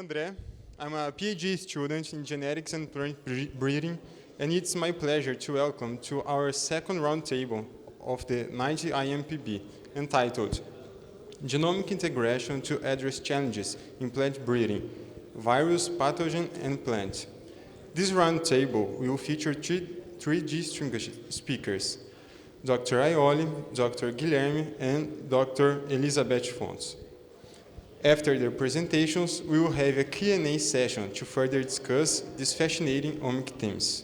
André. I'm a PhD student in genetics and plant breeding, and it's my pleasure to welcome to our second roundtable of the 90 IMPB, entitled Genomic Integration to Address Challenges in Plant Breeding, Virus, Pathogen, and Plant. This roundtable will feature three distinguished speakers, Dr. Ioly, Dr. Guilherme, and Dr. Elizabeth Fontes. After their presentations, we will have a Q&A session to further discuss these fascinating omic themes.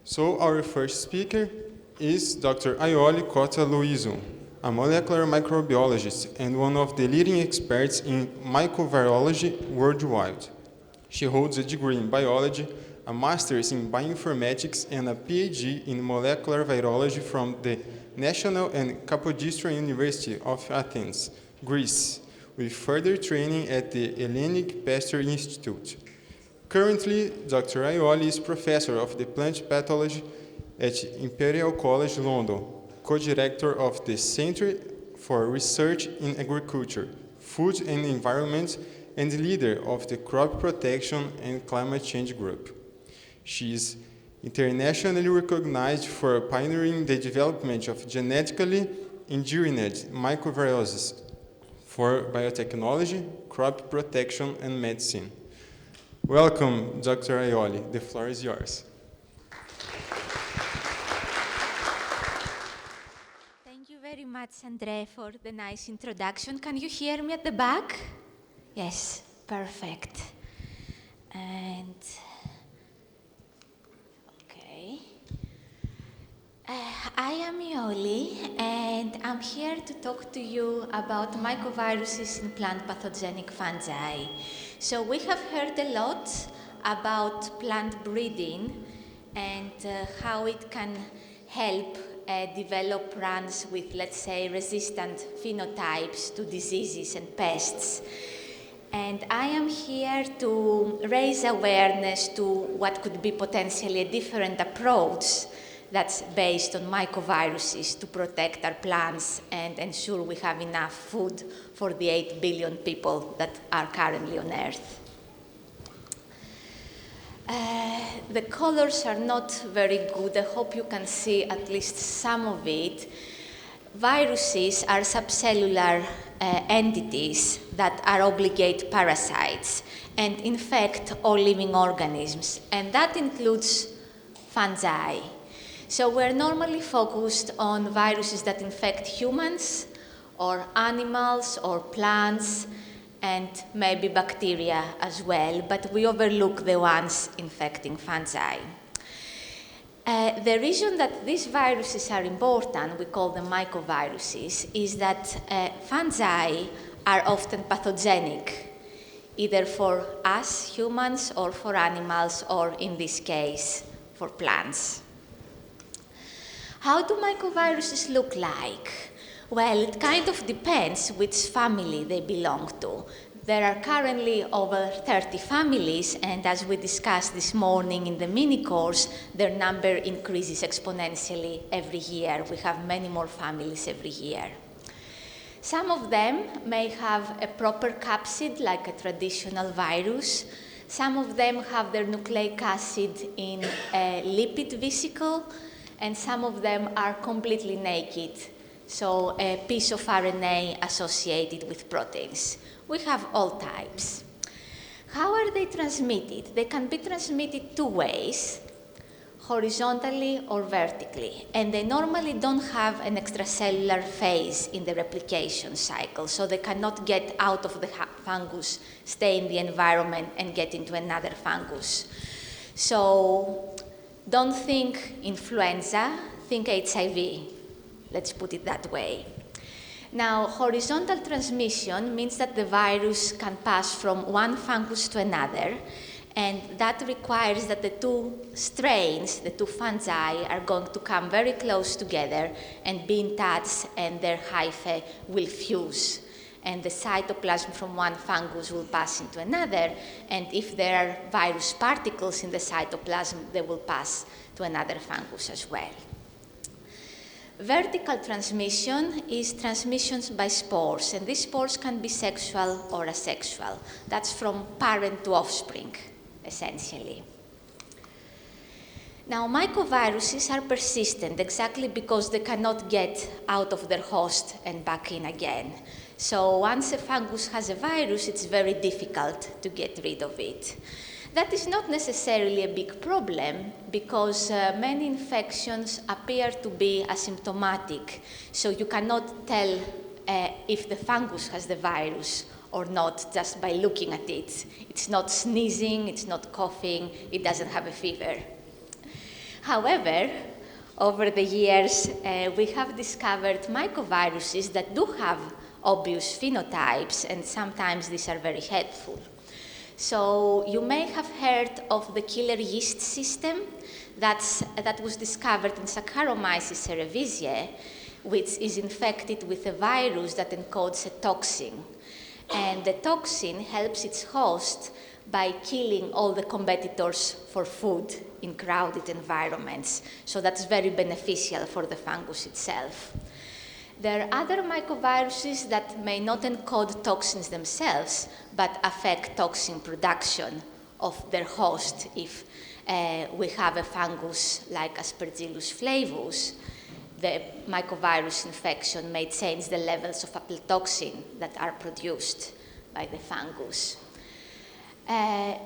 So our first speaker is Dr. Ioly Cota Luizo, a molecular microbiologist and one of the leading experts in microbiology worldwide. She holds a degree in biology, a master's in bioinformatics, and a PhD in molecular virology from the National and Kapodistrian University of Athens, Greece, with further training at the Hellenic Pasteur Institute. Currently, Dr. Ioly is professor of the plant pathology at Imperial College London, co-director of the Centre for Research in Agriculture, Food and Environment, and leader of the Crop Protection and Climate Change Group. She is internationally recognized for pioneering the development of genetically engineered microviruses for biotechnology, crop protection, and medicine. Welcome, Dr. Ioly. The floor is yours. Thank you very much, André, for the nice introduction. Can you hear me at the back? Yes, perfect. And okay. I am Ioly, and I'm here to talk to you about mycoviruses in plant pathogenic fungi. So we have heard a lot about plant breeding and how it can help develop plants with, let's say, resistant phenotypes to diseases and pests. And I am here to raise awareness to what could be potentially a different approach that's based on mycoviruses to protect our plants and ensure we have enough food for the 8 billion people that are currently on Earth. The colors are not very good. I hope you can see at least some of it. Viruses are subcellular entities that are obligate parasites and infect all living organisms, and that includes fungi. So we're normally focused on viruses that infect humans or animals or plants and maybe bacteria as well, but we overlook the ones infecting fungi. The reason that these viruses are important, we call them mycoviruses, is that fungi are often pathogenic, either for us humans or for animals, or in this case, for plants. How do mycoviruses look like? Well, it kind of depends which family they belong to. There are currently over 30 families, and as we discussed this morning in the mini course, their number increases exponentially every year. We have many more families every year. Some of them may have a proper capsid, like a traditional virus. Some of them have their nucleic acid in a lipid vesicle, and some of them are completely naked, so a piece of RNA associated with proteins. We have all types. How are they transmitted? They can be transmitted two ways, horizontally or vertically, and they normally don't have an extracellular phase in the replication cycle, so they cannot get out of the fungus, stay in the environment, and get into another fungus. So don't think influenza, think HIV. Let's put it that way. Now, horizontal transmission means that the virus can pass from one fungus to another, and that requires that the two strains, the two fungi, are going to come very close together and be in touch, and their hyphae will fuse. And the cytoplasm from one fungus will pass into another, and if there are virus particles in the cytoplasm, they will pass to another fungus as well. Vertical transmission is transmissions by spores, and these spores can be sexual or asexual. That's from parent to offspring, essentially. Now, mycoviruses are persistent exactly because they cannot get out of their host and back in again. So once a fungus has a virus, it's very difficult to get rid of it. That is not necessarily a big problem because many infections appear to be asymptomatic, so you cannot tell if the fungus has the virus or not just by looking at it. It's not sneezing, it's not coughing, it doesn't have a fever. However, over the years, we have discovered mycoviruses that do have obvious phenotypes, and sometimes these are very helpful. So you may have heard of the killer yeast system that was discovered in Saccharomyces cerevisiae, which is infected with a virus that encodes a toxin. And the toxin helps its host by killing all the competitors for food in crowded environments. So that's very beneficial for the fungus itself. There are other mycoviruses that may not encode toxins themselves, but affect toxin production of their host. If we have a fungus like Aspergillus flavus, the mycovirus infection may change the levels of aflatoxin that are produced by the fungus. A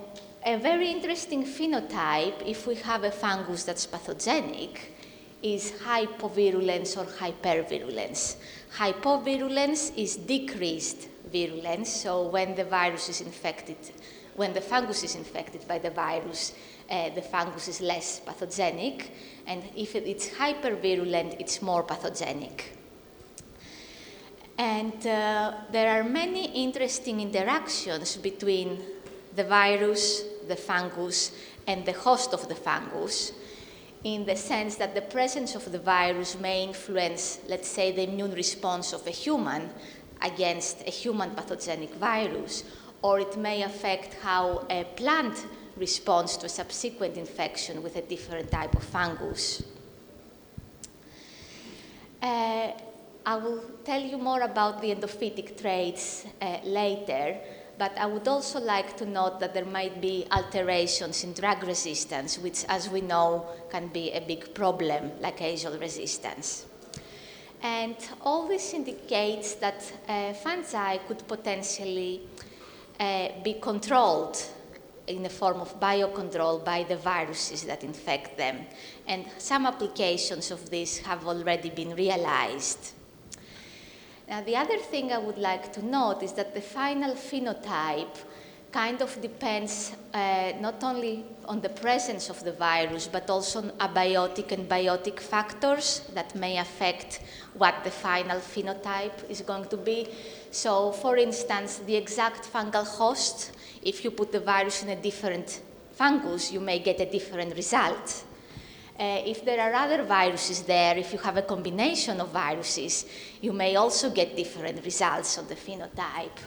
very interesting phenotype, if we have a fungus that's pathogenic, is hypovirulence or hypervirulence. Hypovirulence is decreased virulence, so when the fungus is infected by the virus, the fungus is less pathogenic, and if it's hypervirulent, it's more pathogenic. And there are many interesting interactions between the virus, the fungus, and the host of the fungus, in the sense that the presence of the virus may influence, let's say, the immune response of a human against a human pathogenic virus, or it may affect how a plant responds to a subsequent infection with a different type of fungus. I will tell you more about the endophytic traits later, but I would also like to note that there might be alterations in drug resistance, which, as we know, can be a big problem, like azole resistance. And all this indicates that fungi could potentially be controlled in the form of biocontrol by the viruses that infect them. And some applications of this have already been realized. Now, the other thing I would like to note is that the final phenotype kind of depends not only on the presence of the virus, but also on abiotic and biotic factors that may affect what the final phenotype is going to be. So, for instance, the exact fungal host, if you put the virus in a different fungus, you may get a different result. If there are other viruses there, if you have a combination of viruses, you may also get different results on the phenotype.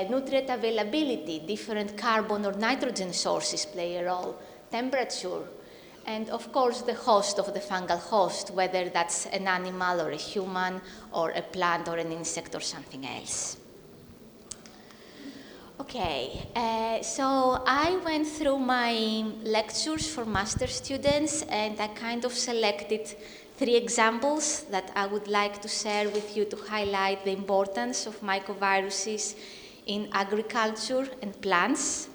Nutrient availability, different carbon or nitrogen sources play a role, temperature, and of course the host of the fungal host, whether that's an animal or a human or a plant or an insect or something else. Okay, so I went through my lectures for master students, and I kind of selected 3 examples that I would like to share with you to highlight the importance of mycoviruses in agriculture and plants.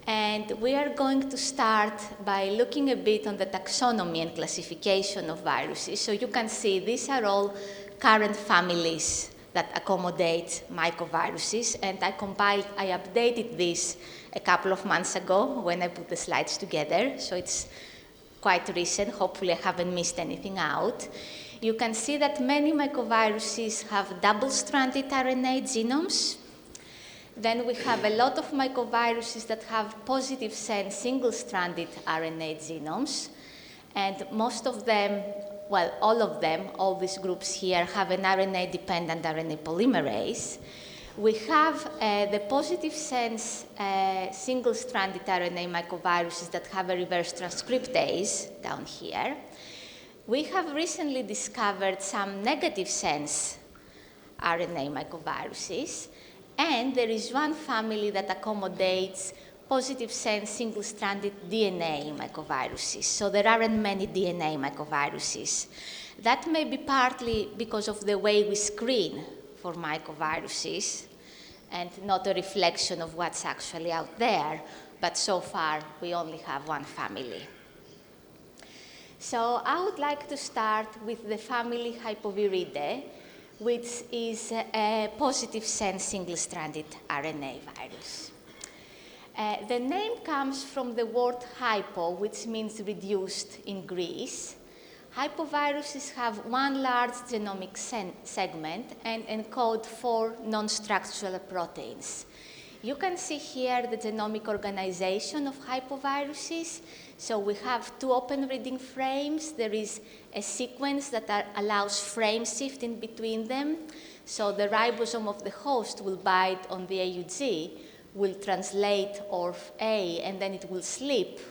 And we are going to start by looking a bit on the taxonomy and classification of viruses. So you can see these are all current families that accommodate mycoviruses, and I updated this a couple of months ago when I put the slides together, so it's quite recent. Hopefully I haven't missed anything out. You can see that many mycoviruses have double-stranded RNA genomes. Then we have a lot of mycoviruses that have positive sense single-stranded RNA genomes, and most of them, well, all of them, all these groups here, have an RNA-dependent RNA polymerase. We have the positive sense single-stranded RNA mycoviruses that have a reverse transcriptase down here. We have recently discovered some negative sense RNA mycoviruses, and there is one family that accommodates positive sense single-stranded DNA mycoviruses. So there aren't many DNA mycoviruses. That may be partly because of the way we screen for mycoviruses and not a reflection of what's actually out there, but so far we only have one family. So I would like to start with the family Hypoviridae, which is a positive sense single-stranded RNA virus. The name comes from the word hypo, which means reduced in Greece. Hypoviruses have one large genomic segment and encode 4 non-structural proteins. You can see here the genomic organization of hypoviruses. So we have 2 open reading frames. There is a sequence that allows frame shift in between them. So the ribosome of the host will bind on the AUG, will translate ORF A, and then it will slip,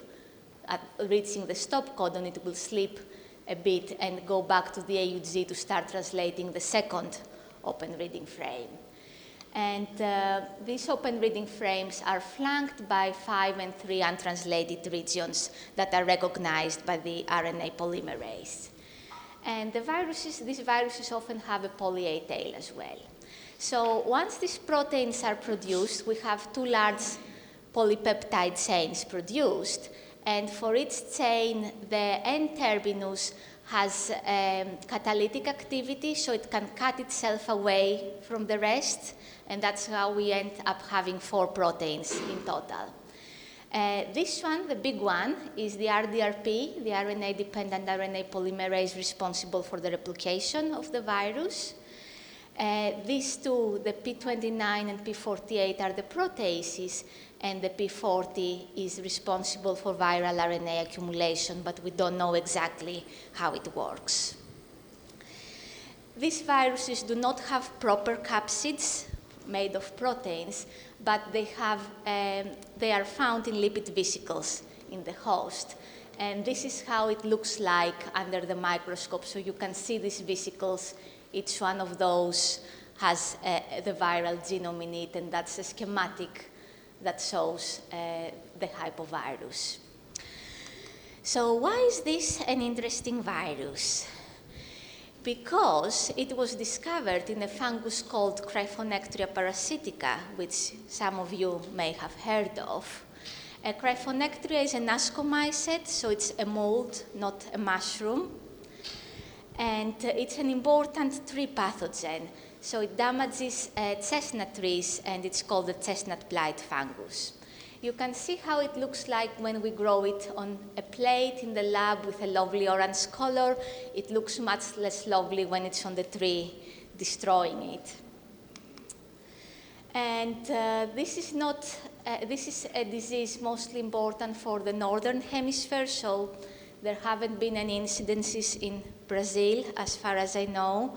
at reaching the stop codon, it will slip a bit and go back to the AUG to start translating the second open reading frame. And these open reading frames are flanked by 5 and 3 untranslated regions that are recognized by the RNA polymerase. And these viruses often have a poly-A tail as well. So once these proteins are produced, we have 2 large polypeptide chains produced. And for each chain, the N-terminus has catalytic activity, so it can cut itself away from the rest. And that's how we end up having 4 proteins in total. This one, the big one, is the RDRP, the RNA-dependent RNA polymerase responsible for the replication of the virus. These 2, the P29 and P48, are the proteases, and the P40 is responsible for viral RNA accumulation, but we don't know exactly how it works. These viruses do not have proper capsids made of proteins, but they are found in lipid vesicles in the host. And this is how it looks like under the microscope. So you can see these vesicles. Each one of those has the viral genome in it, and that's a schematic that shows the hypovirus. So why is this an interesting virus? Because it was discovered in a fungus called Cryphonectria parasitica, which some of you may have heard of. Cryphonectria is an ascomycete, so it's a mold, not a mushroom. And it's an important tree pathogen. So it damages chestnut trees, and it's called the chestnut blight fungus. You can see how it looks like when we grow it on a plate in the lab with a lovely orange color. It looks much less lovely when it's on the tree, destroying it. And this is a disease mostly important for the northern hemisphere, so there haven't been any incidences in Brazil, as far as I know,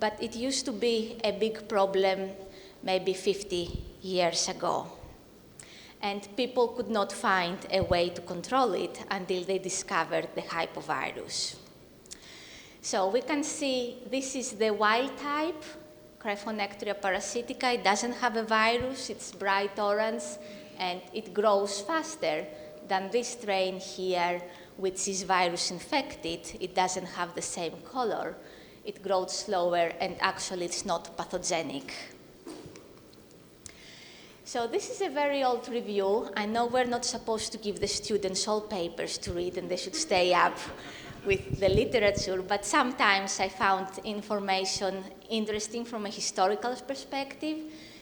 but it used to be a big problem maybe 50 years ago. And people could not find a way to control it until they discovered the hypovirus. So we can see this is the wild type, Cryphonectria parasitica. It doesn't have a virus, it's bright orange, and it grows faster than this strain here, which is virus infected. It doesn't have the same color. It grows slower, and actually it's not pathogenic. So this is a very old review. I know we're not supposed to give the students all papers to read, and they should stay up with the literature, but sometimes I found information interesting from a historical perspective.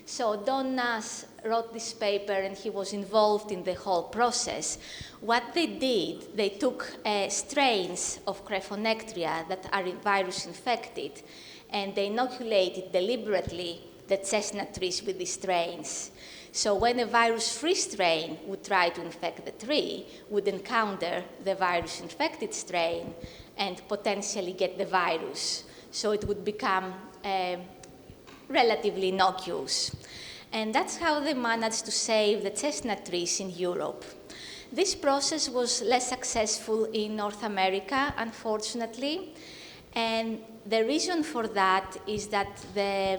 So Don Nass wrote this paper, and he was involved in the whole process. What they did, they took strains of Cryphonectria that are virus infected, and they inoculated deliberately the chestnut trees with these strains. So when a virus-free strain would try to infect the tree, would encounter the virus-infected strain and potentially get the virus. So it would become relatively innocuous. And that's how they managed to save the chestnut trees in Europe. This process was less successful in North America, unfortunately, and the reason for that is that the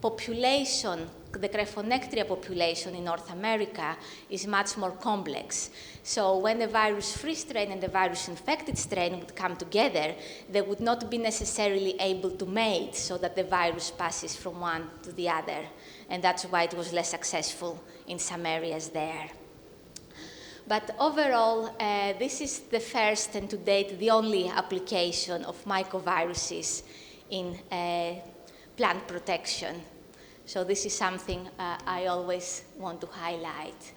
population, the Crephonectria population in North America is much more complex. So when the virus-free strain and the virus-infected strain would come together, they would not be necessarily able to mate so that the virus passes from one to the other. And that's why it was less successful in some areas there. But overall, this is the first and to date the only application of mycoviruses in plant protection. So this is something I always want to highlight.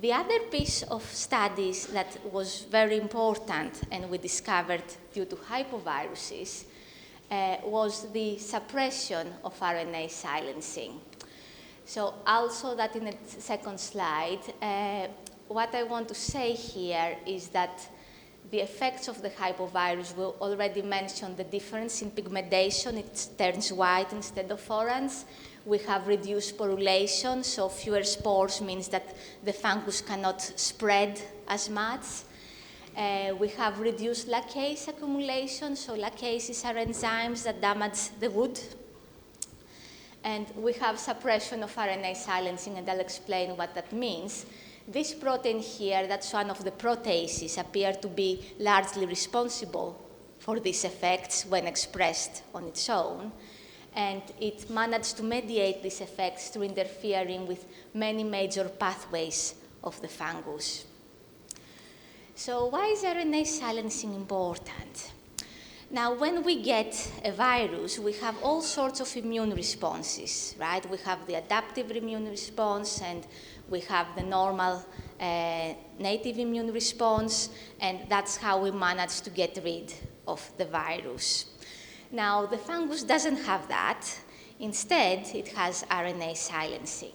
The other piece of studies that was very important and we discovered due to hypoviruses was the suppression of RNA silencing. So also that in the second slide, what I want to say here is that the effects of the hypovirus, we already mentioned the difference in pigmentation. It turns white instead of orange. We have reduced sporulation, so fewer spores means that the fungus cannot spread as much. We have reduced lacase accumulation, so lacases are enzymes that damage the wood. And we have suppression of RNA silencing, and I'll explain what that means. This protein here, that's one of the proteases, appear to be largely responsible for these effects when expressed on its own. And it managed to mediate these effects through interfering with many major pathways of the fungus. So why is RNA silencing important? Now, when we get a virus, we have all sorts of immune responses, right? We have the adaptive immune response, and we have the normal native immune response, and that's how we manage to get rid of the virus. Now, the fungus doesn't have that. Instead, it has RNA silencing.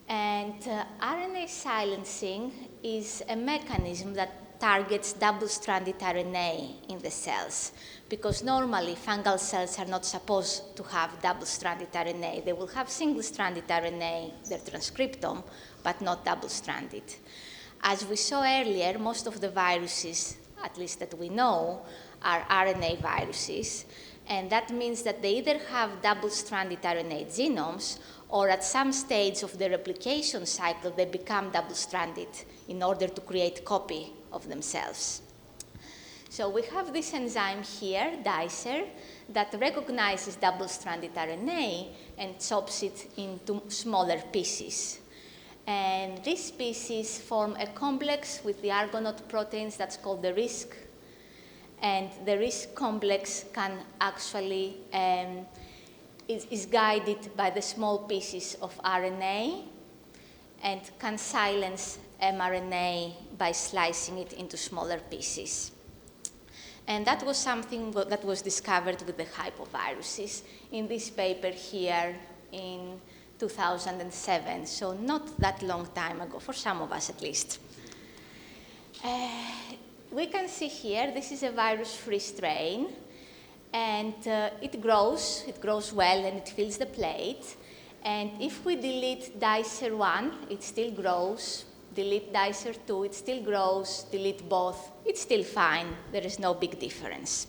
And RNA silencing is a mechanism that targets double-stranded RNA in the cells, because normally fungal cells are not supposed to have double-stranded RNA. They will have single-stranded RNA, their transcriptome, but not double-stranded. As we saw earlier, most of the viruses, at least that we know, are RNA viruses, and that means that they either have double-stranded RNA genomes, or at some stage of the replication cycle, they become double-stranded in order to create a copy of themselves. So we have this enzyme here, dicer, that recognizes double-stranded RNA and chops it into smaller pieces. And these pieces form a complex with the Argonaute proteins that's called the RISC. And the RISC complex can actually is guided by the small pieces of RNA and can silence mRNA by slicing it into smaller pieces. And that was something that was discovered with the hypoviruses in this paper here in 2007, so not that long time ago, for some of us at least. We can see here, this is a virus-free strain, and it grows well, and it fills the plate. And if we delete dicer 1, it still grows. Delete dicer 2, it still grows. Delete both, it's still fine. There is no big difference.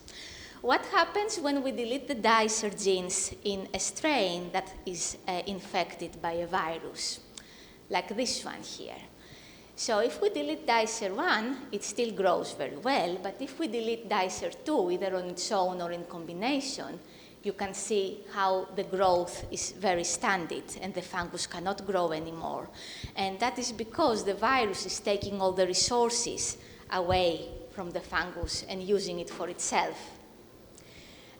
What happens when we delete the dicer genes in a strain that is infected by a virus, like this one here? So if we delete dicer 1, it still grows very well, but if we delete dicer 2, either on its own or in combination, you can see how the growth is very stunted and the fungus cannot grow anymore. And that is because the virus is taking all the resources away from the fungus and using it for itself.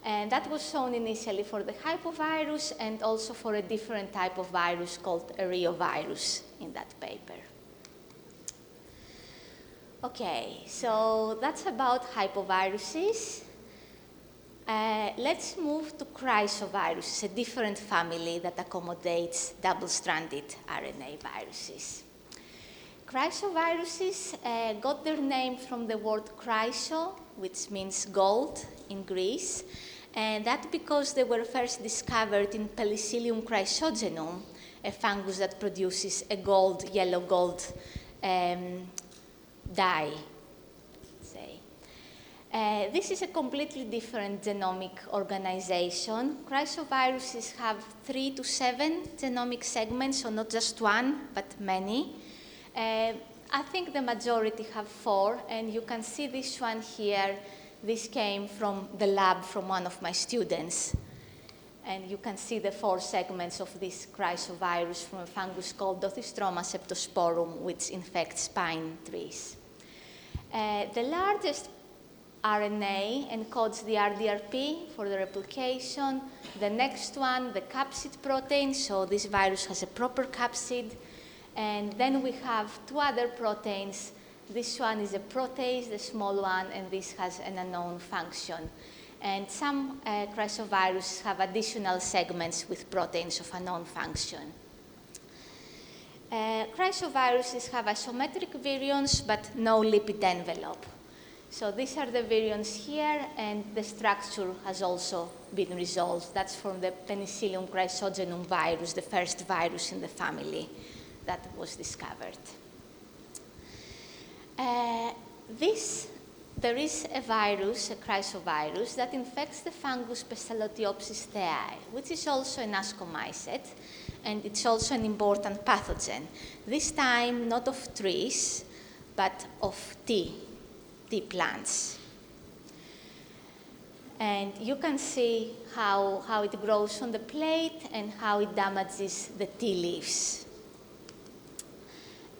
And that was shown initially for the hypovirus and also for a different type of virus called a reovirus in that paper. Okay, so that's about hypoviruses. Let's move to chrysoviruses, a different family that accommodates double-stranded RNA viruses. Chrysoviruses got their name from the word chryso, which means gold in Greece, and that's because they were first discovered in Penicillium chrysogenum, a fungus that produces a gold, yellow gold die, say. This is a completely different genomic organization. Chrysoviruses have 3 to 7 genomic segments, so not just one, but many. I think the majority have 4, and you can see this one here. This came from the lab from one of my students. And you can see the 4 segments of this chrysovirus from a fungus called Dothystroma septosporum, which infects pine trees. The largest RNA encodes the RDRP for the replication. The next one, the capsid protein, so this virus has a proper capsid. And then we have 2 other proteins. This one is a protease, the small one, and this has an unknown function. And some chrysoviruses have additional segments with proteins of unknown function. Chrysoviruses have isometric virions, but no lipid envelope. So these are the virions here, and the structure has also been resolved. That's from the Penicillium chrysogenum virus, the first virus in the family that was discovered. There is a virus, a chrysovirus, that infects the fungus Pestalotiopsis thei, which is also an ascomycet, and it's also an important pathogen. This time, not of trees, but of tea plants. And you can see how it grows on the plate and how it damages the tea leaves.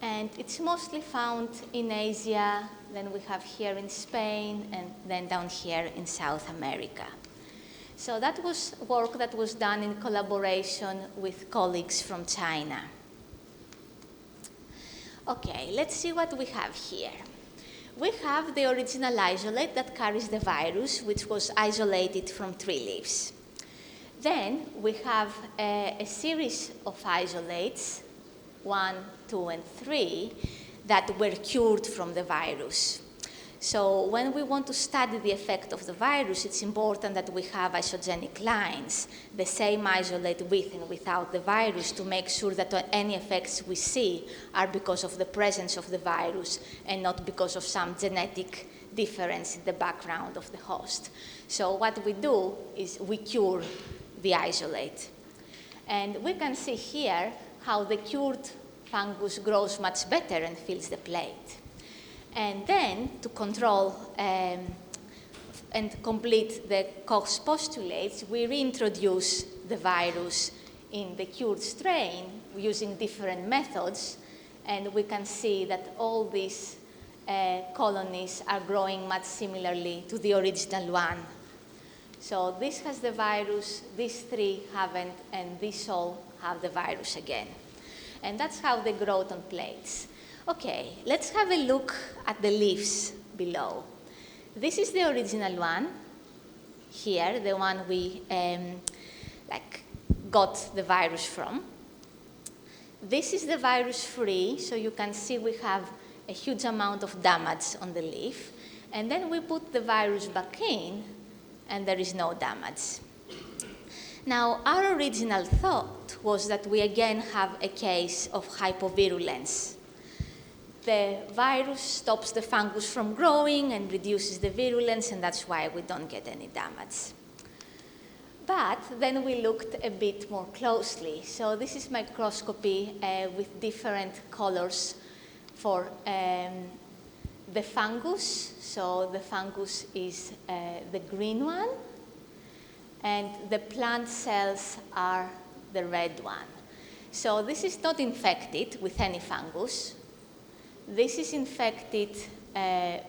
And it's mostly found in Asia, then we have here in Spain, and then down here in South America. So that was work that was done in collaboration with colleagues from China. Okay, let's see what we have here. We have the original isolate that carries the virus, which was isolated from tree leaves. Then we have a series of isolates, 1, 2, and 3, that were cured from the virus. So when we want to study the effect of the virus, it's important that we have isogenic lines, the same isolate with and without the virus, to make sure that any effects we see are because of the presence of the virus and not because of some genetic difference in the background of the host. So what we do is we cure the isolate. And we can see here how the cured fungus grows much better and fills the plate. And then, to control and complete the Koch's postulates, we reintroduce the virus in the cured strain using different methods, and we can see that all these colonies are growing much similarly to the original one. So this has the virus, these 3 haven't, and these all have the virus again. And that's how they grow on plates. Okay, let's have a look at the leaves below. This is the original one here, the one we got the virus from. This is the virus-free, so you can see we have a huge amount of damage on the leaf. And then we put the virus back in, and there is no damage. Now, our original thought was that we again have a case of hypovirulence. The virus stops the fungus from growing and reduces the virulence, and that's why we don't get any damage. But then we looked a bit more closely. So this is microscopy with different colors for the fungus. So the fungus is the green one, and the plant cells are the red one. So this is not infected with any fungus. This is infected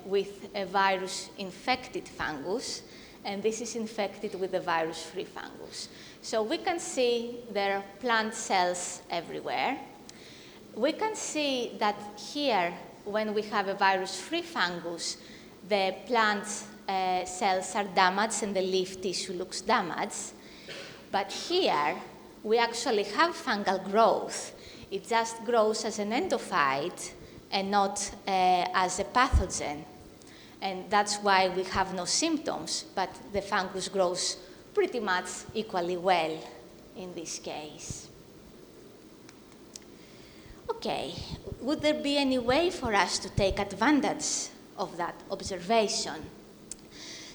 with a virus-infected fungus, and this is infected with a virus-free fungus. So we can see there are plant cells everywhere. We can see that here, when we have a virus-free fungus, the plant cells are damaged and the leaf tissue looks damaged. But here, we actually have fungal growth. It just grows as an endophyte and not as a pathogen. And that's why we have no symptoms, but the fungus grows pretty much equally well in this case. Okay, would there be any way for us to take advantage of that observation?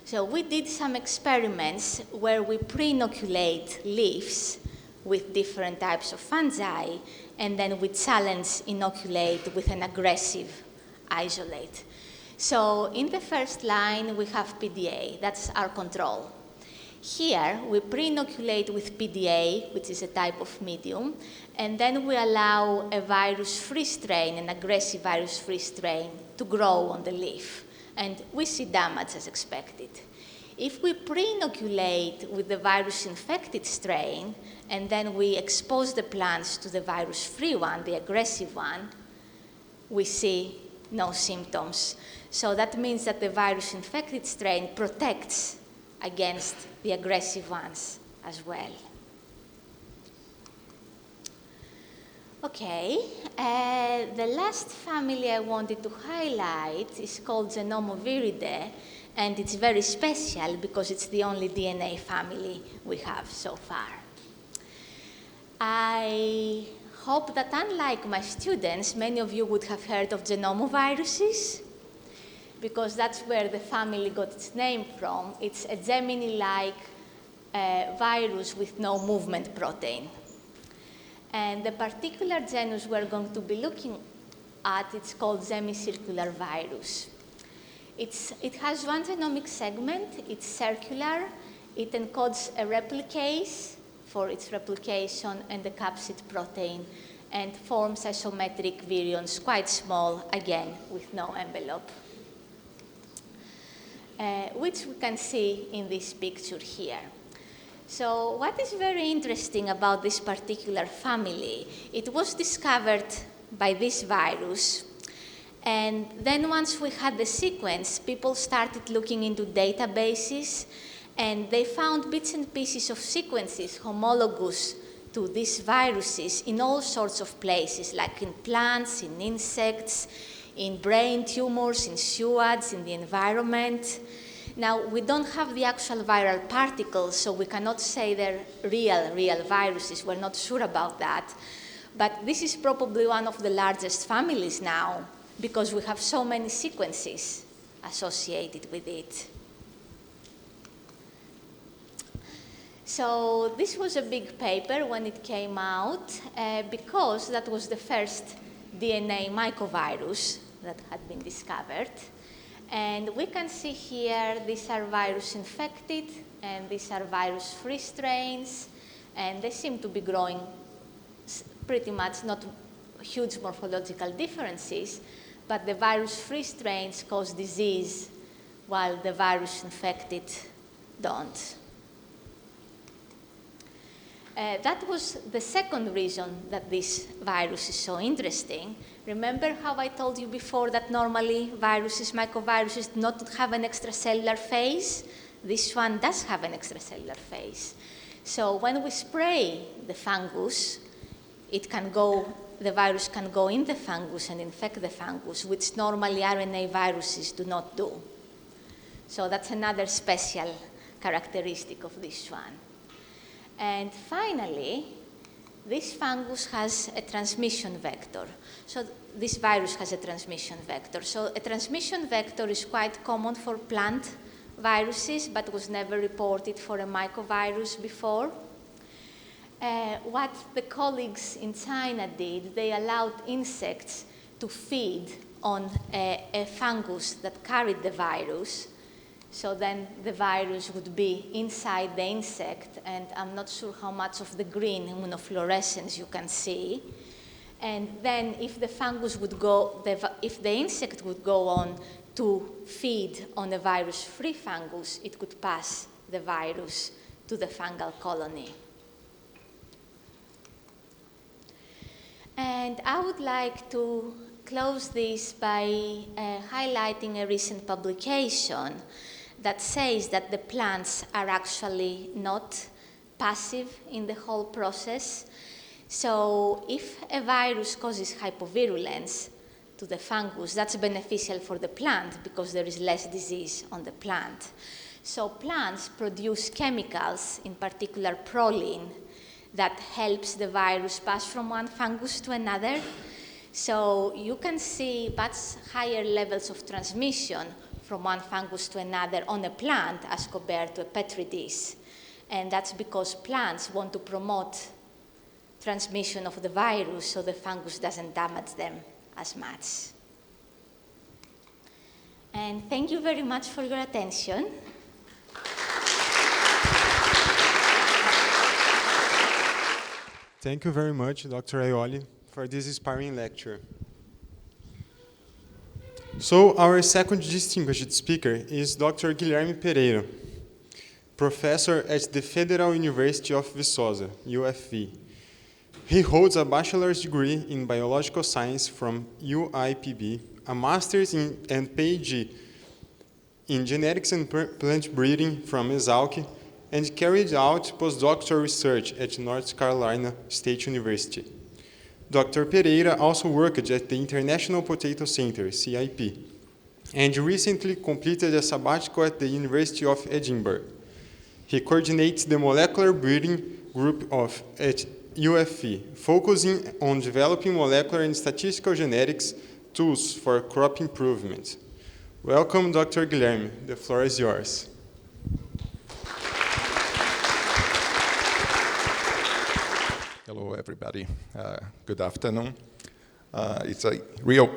So we did some experiments where we pre-inoculate leaves with different types of fungi, and then we challenge inoculate with an aggressive isolate. So in the first line, we have PDA, that's our control. Here, we pre-inoculate with PDA, which is a type of medium, and then we allow a virus-free strain, an aggressive virus-free strain, to grow on the leaf, and we see damage as expected. If we pre-inoculate with the virus-infected strain, and then we expose the plants to the virus-free one, the aggressive one, we see no symptoms. So that means that the virus-infected strain protects against the aggressive ones as well. Okay, the last family I wanted to highlight is called Xenomyviridae, and it's very special because it's the only DNA family we have so far. I hope that unlike my students, many of you would have heard of xenomoviruses, because that's where the family got its name from. It's a Gemini-like virus with no movement protein. And the particular genus we're going to be looking at, it's called semicircular virus. It has one genomic segment, it's circular, it encodes a replicase for its replication and the capsid protein, and forms isometric virions, quite small, again, with no envelope. Which we can see in this picture here. So what is very interesting about this particular family, it was discovered by this virus, and then once we had the sequence, people started looking into databases, and they found bits and pieces of sequences homologous to these viruses in all sorts of places, like in plants, in insects, in brain tumors, in sewage, in the environment. Now, we don't have the actual viral particles, so we cannot say they're real viruses. We're not sure about that. But this is probably one of the largest families now, because we have so many sequences associated with it. So this was a big paper when it came out, because that was the first DNA mycovirus that had been discovered. And we can see here, these are virus-infected, and these are virus-free strains, and they seem to be growing pretty much, not huge morphological differences, but the virus-free strains cause disease, while the virus-infected don't. That was the second reason that this virus is so interesting. Remember how I told you before that normally viruses, mycoviruses, do not have an extracellular phase? This one does have an extracellular phase. So when we spray the fungus, the virus can go in the fungus and infect the fungus, which normally RNA viruses do not do. So that's another special characteristic of this one. And finally, this fungus has a transmission vector. So this virus has a transmission vector. So a transmission vector is quite common for plant viruses, but was never reported for a mycovirus before. What the colleagues in China did, they allowed insects to feed on a fungus that carried the virus. So then the virus would be inside the insect, and I'm not sure how much of the green immunofluorescence you can see. And then if the fungus would go, if the insect would go on to feed on a virus-free fungus, it could pass the virus to the fungal colony. And I would like to close this by highlighting a recent publication that says that the plants are actually not passive in the whole process. So if a virus causes hypovirulence to the fungus, that's beneficial for the plant because there is less disease on the plant. So plants produce chemicals, in particular proline, that helps the virus pass from one fungus to another. So you can see much higher levels of transmission from one fungus to another on a plant as compared to a petri dish. And that's because plants want to promote transmission of the virus so the fungus doesn't damage them as much. And thank you very much for your attention. Thank you very much, Dr. Ioly, for this inspiring lecture. So our second distinguished speaker is Dr. Guilherme Pereira, professor at the Federal University of Viçosa, UFV. He holds a bachelor's degree in biological science from UIPB, a master's and PhD in genetics and plant breeding from Exalc, and carried out postdoctoral research at North Carolina State University. Dr. Pereira also worked at the International Potato Center, CIP, and recently completed a sabbatical at the University of Edinburgh. He coordinates the molecular breeding group at UFV, focusing on developing molecular and statistical genetics tools for crop improvement. Welcome, Dr. Guilherme. The floor is yours. Hello, everybody. Good afternoon. It's a real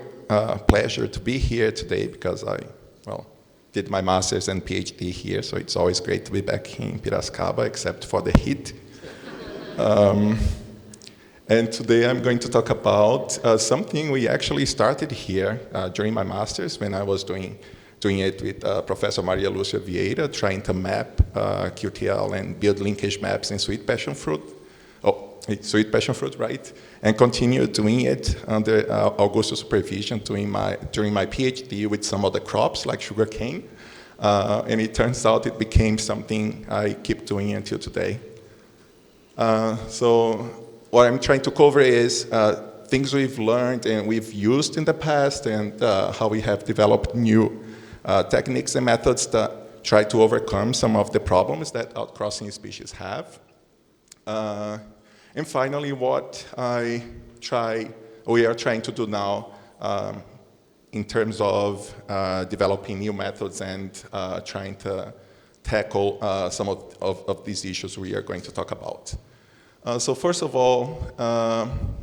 pleasure to be here today because I did my master's and PhD here, so it's always great to be back in Piracicaba, except for the heat. And today I'm going to talk about something we actually started here during my master's when I was doing it with Professor Maria Lúcia Vieira, trying to map QTL and build linkage maps in sweet passion fruit. Sweet passion fruit, right? And continue doing it under Augusto's supervision during my PhD with some other crops like sugarcane. And it turns out it became something I keep doing until today. So what I'm trying to cover is things we've learned and we've used in the past and how we have developed new techniques and methods that try to overcome some of the problems that outcrossing species have. And finally, what we are trying to do now in terms of developing new methods and trying to tackle some of these issues we are going to talk about. So first of all,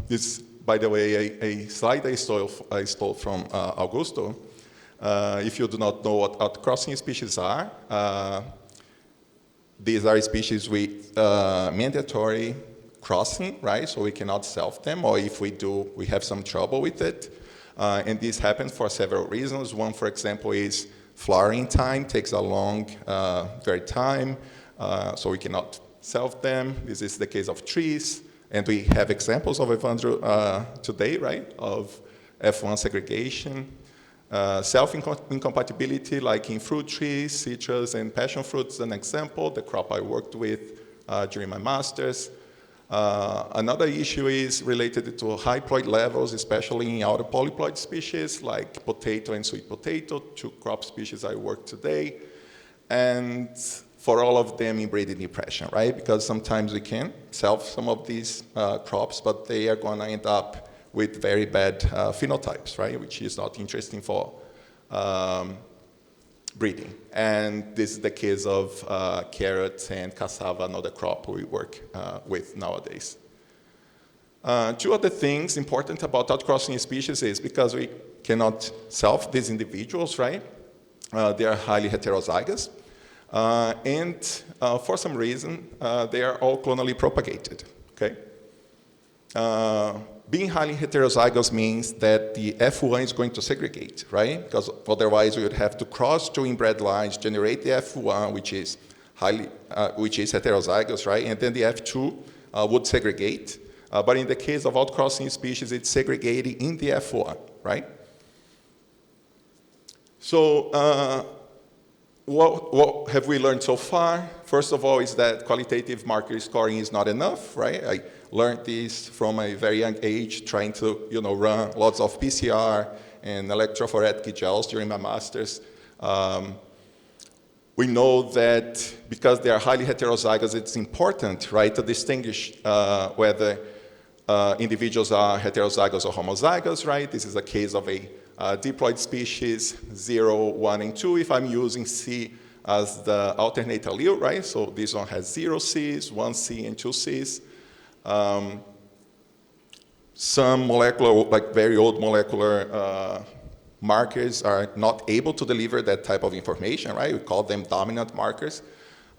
this, by the way, a slide I stole from Augusto. If you do not know what outcrossing species are, these are species with mandatory crossing, right? So we cannot self them, or if we do, we have some trouble with it. And this happens for several reasons. One, for example, is flowering time takes a long, very time, so we cannot self them. This is the case of trees, and we have examples of Evandro today, right, of F1 segregation. Self-incompatibility, like in fruit trees, citrus, and passion fruits, an example, the crop I worked with during my master's. Another issue is related to high-ploid levels, especially in outer polyploid species like potato and sweet potato, two crop species I work today. And for all of them, inbreeding depression, right? Because sometimes we can self some of these crops, but they are going to end up with very bad phenotypes, right? Which is not interesting for breeding. And this is the case of carrots and cassava, another crop we work with nowadays. Two other things important about outcrossing species is because we cannot self these individuals, right? They are highly heterozygous. And for some reason, they are all clonally propagated, okay? Being highly heterozygous means that the F1 is going to segregate, right? Because otherwise we would have to cross two inbred lines, generate the F1, which is heterozygous, right? And then the F2 would segregate. But in the case of outcrossing species, it's segregating in the F1, right? So what have we learned so far? First of all is that qualitative marker scoring is not enough, right? I learned this from a very young age, trying to run lots of PCR and electrophoretic gels during my master's. We know that because they are highly heterozygous, it's important, right, to distinguish whether individuals are heterozygous or homozygous, right? This is a case of a diploid species 0, 1, and 2 if I'm using C as the alternate allele, right? So this one has 0 Cs, 1 C, and 2 Cs. Some molecular, like very old molecular markers are not able to deliver that type of information, right? We call them dominant markers.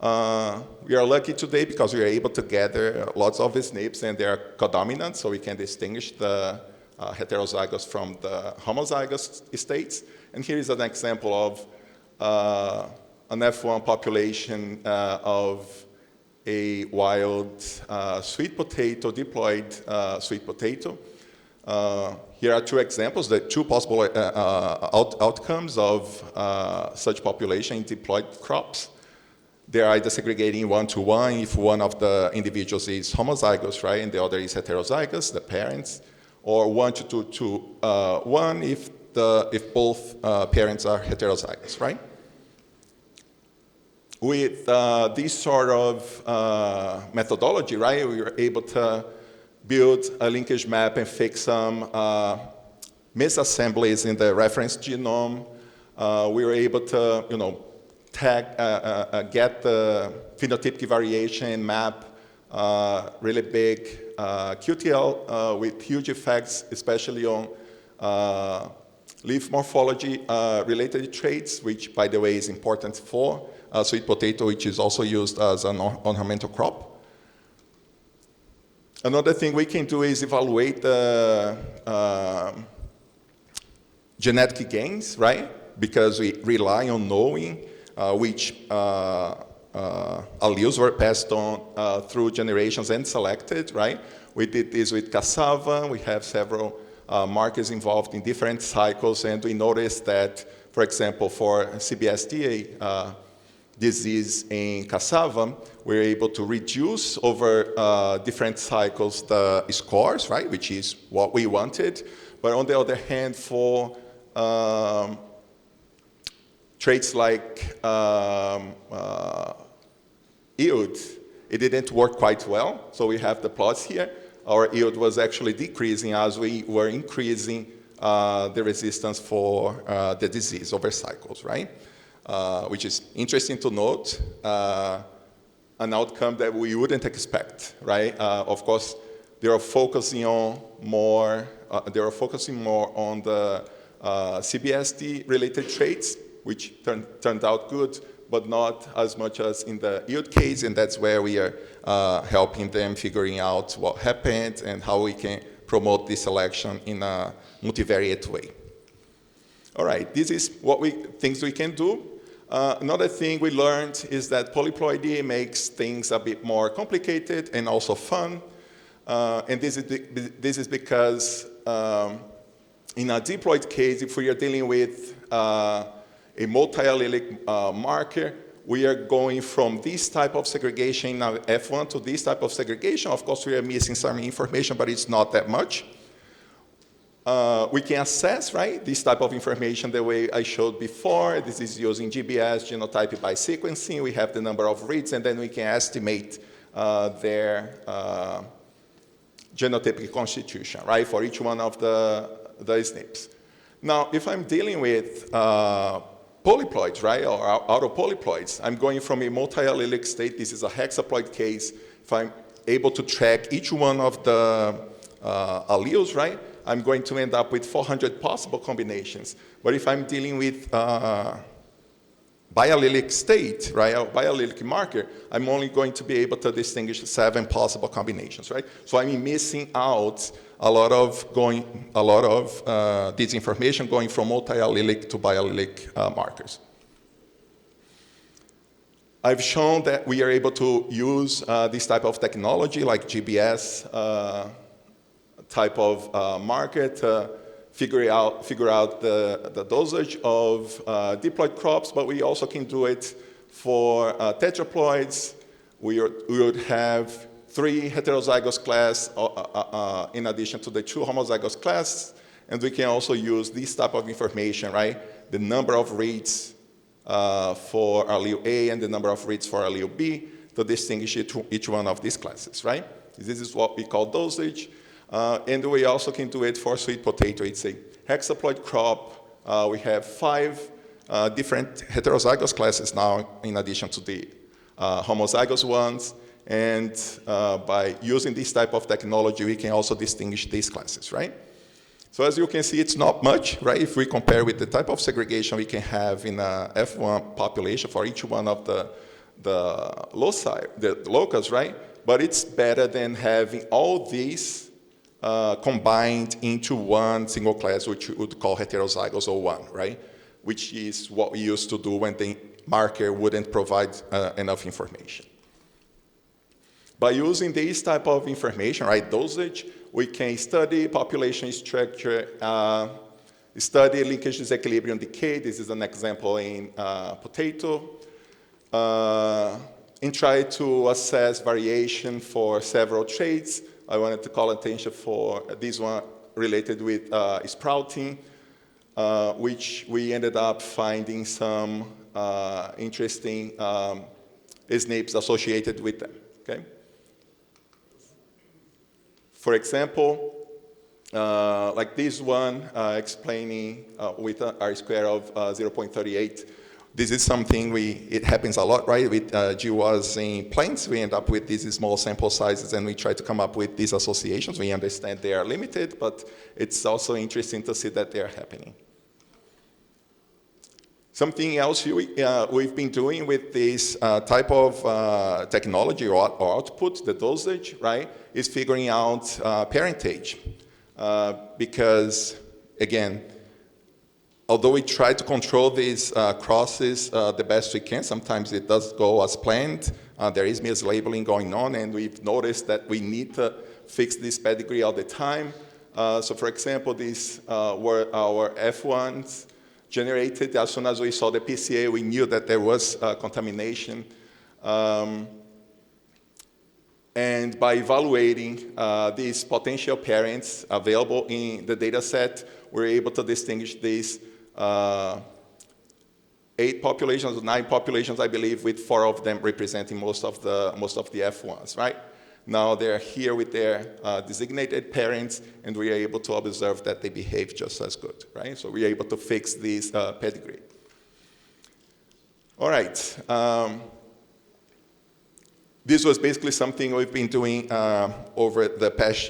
We are lucky today because we are able to gather lots of SNPs and they are codominant, so we can distinguish the heterozygous from the homozygous states. And here is an example of an F1 population of a wild sweet potato, diploid sweet potato. Here are 2 examples, the 2 possible outcomes of such population in diploid crops. They are either segregating 1-to-1 if one of the individuals is homozygous, right, and the other is heterozygous, the parents, or 1-to-2-to-1 if both parents are heterozygous, right? With this sort of methodology, right, we were able to build a linkage map and fix some misassemblies in the reference genome. We were able to, get the phenotypic variation map really big QTL with huge effects, especially on leaf morphology related traits, which, by the way, is important for sweet potato, which is also used as an ornamental crop. Another thing we can do is evaluate the genetic gains, right? Because we rely on knowing which alleles were passed on through generations and selected, right? We did this with cassava. We have several markers involved in different cycles, and we noticed that, for example, for CBSD, disease in cassava, we're able to reduce over different cycles the scores, right, which is what we wanted. But on the other hand, for traits like yield, it didn't work quite well. So we have the plots here. Our yield was actually decreasing as we were increasing the resistance for the disease over cycles, right? Which is interesting to note, an outcome that we wouldn't expect, right? Of course, they are focusing more on the CBSD-related traits, which turned out good, but not as much as in the yield case, and that's where we are helping them figuring out what happened and how we can promote this selection in a multivariate way. All right, this is what things we can do. Another thing we learned is that polyploidy makes things a bit more complicated and also fun. And this is because in a diploid case, if we are dealing with a multi-allelic marker, we are going from this type of segregation in F1 to this type of segregation. Of course, we are missing some information, but it's not that much. We can assess, right, this type of information the way I showed before. This is using GBS, genotype by sequencing. We have the number of reads, and then we can estimate their genotypic constitution, right, for each one of the SNPs. Now, if I'm dealing with polyploids, right, or autopolyploids, I'm going from a multi-allelic state. This is a hexaploid case. If I'm able to track each one of the alleles, right, I'm going to end up with 400 possible combinations. But if I'm dealing with biallelic state, right, or biallelic marker, I'm only going to be able to distinguish 7 possible combinations, right? So I'm missing out a lot of this information going from multi-allelic to biallelic markers. I've shown that we are able to use this type of technology like GBS type of marker to figure out the dosage of diploid crops, but we also can do it for tetraploids. We would have 3 heterozygous class in addition to the 2 homozygous class, and we can also use this type of information, right? The number of reads for allele A and the number of reads for allele B to distinguish each one of these classes, right? This is what we call dosage. And we also can do it for sweet potato. It's a hexaploid crop. We have 5 different heterozygous classes now, in addition to the homozygous ones. And by using this type of technology, we can also distinguish these classes, right? So as you can see, it's not much, right? If we compare with the type of segregation we can have in a F1 population for each one of the loci, the locus, right? But it's better than having all these combined into one single class, which we would call heterozygous O1, right? Which is what we used to do when the marker wouldn't provide enough information. By using this type of information, right, dosage, we can study population structure, study linkage disequilibrium decay. This is an example in potato. And try to assess variation for several traits. I wanted to call attention for this one related with sprouting, which we ended up finding some interesting SNPs associated with them, okay? For example, like this one explaining with an R-square of 0.38. This is something it happens a lot, right? With GWAS in plants, we end up with these small sample sizes and we try to come up with these associations. We understand they are limited, but it's also interesting to see that they are happening. Something else we've been doing with this type of technology or output, the dosage, right, is figuring out parentage. Because, again, although we try to control these crosses the best we can, sometimes it does go as planned. There is mislabeling going on, and we've noticed that we need to fix this pedigree all the time. So, for example, these were our F1s generated. As soon as we saw the PCA, we knew that there was contamination. And by evaluating these potential parents available in the data set, we're able to distinguish these 8 populations, 9 populations, I believe, with 4 of them representing most of the F1s, right? Now they're here with their designated parents, and we are able to observe that they behave just as good, right? So we are able to fix this pedigree. All right. This was basically something we've been doing over the past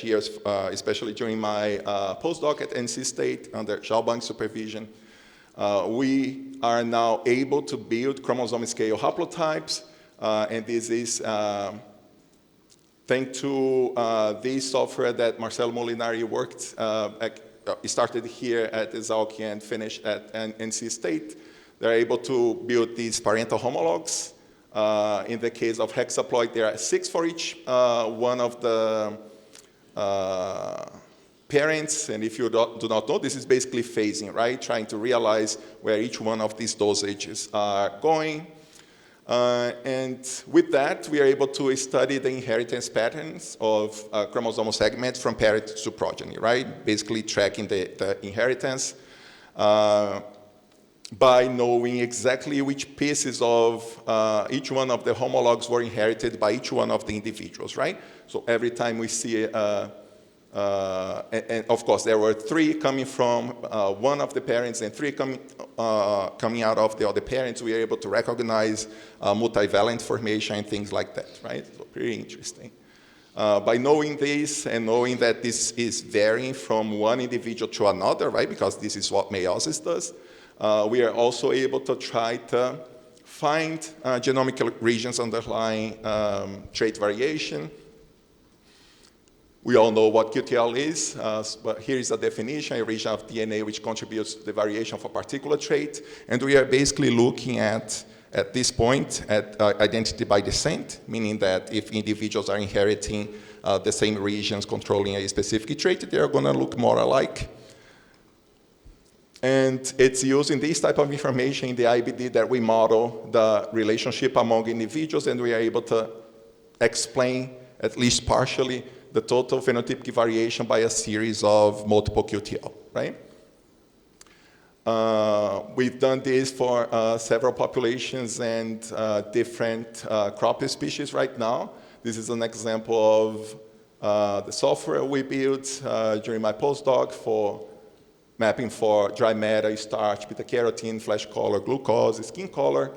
years, especially during my postdoc at NC State under Xiaobang's supervision. We are now able to build chromosome scale haplotypes, and this is thanks to this software that Marcelo Molinari started here at Exalc and finished at NC State. They're able to build these parental homologs. In the case of hexaploid, there are 6 for each one of the parents. And if you do not know, this is basically phasing, right? Trying to realize where each one of these dosages are going. And with that, we are able to study the inheritance patterns of chromosomal segments from parent to progeny, right? Basically tracking the inheritance. By knowing exactly which pieces of each one of the homologs were inherited by each one of the individuals, right? So every time we see, and of course there were 3 coming from one of the parents and 3 coming out of the other parents, we are able to recognize multivalent formation and things like that, right? So pretty interesting. By knowing this and knowing that this is varying from one individual to another, right? Because this is what meiosis does. We are also able to try to find genomic regions underlying trait variation. We all know what QTL is, but here is a definition, a region of DNA which contributes to the variation of a particular trait. And we are basically looking at this point, at identity by descent, meaning that if individuals are inheriting the same regions controlling a specific trait, they are going to look more alike. And it's using this type of information in the IBD that we model the relationship among individuals, and we are able to explain, at least partially, the total phenotypic variation by a series of multiple QTL, right? We've done this for several populations and different crop species right now. This is an example of The software we built during my postdoc for mapping for dry matter, starch, beta-carotene, flesh color, glucose, skin color.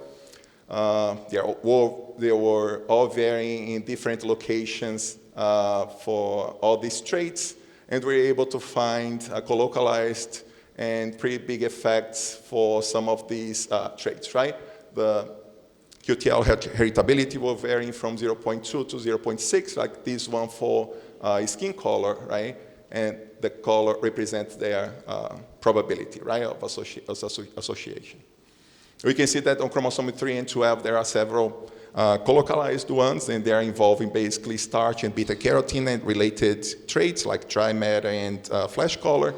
They were all varying in different locations for all these traits, and we were able to find colocalized and pretty big effects for some of these traits, right? The QTL heritability will vary from 0.2 to 0.6, like this one for skin color, right? And the color represents their probability, right, of association. We can see that on chromosome 3 and 12, there are several colocalized ones, and they are involving basically starch and beta-carotene and related traits like dry matter and flesh color.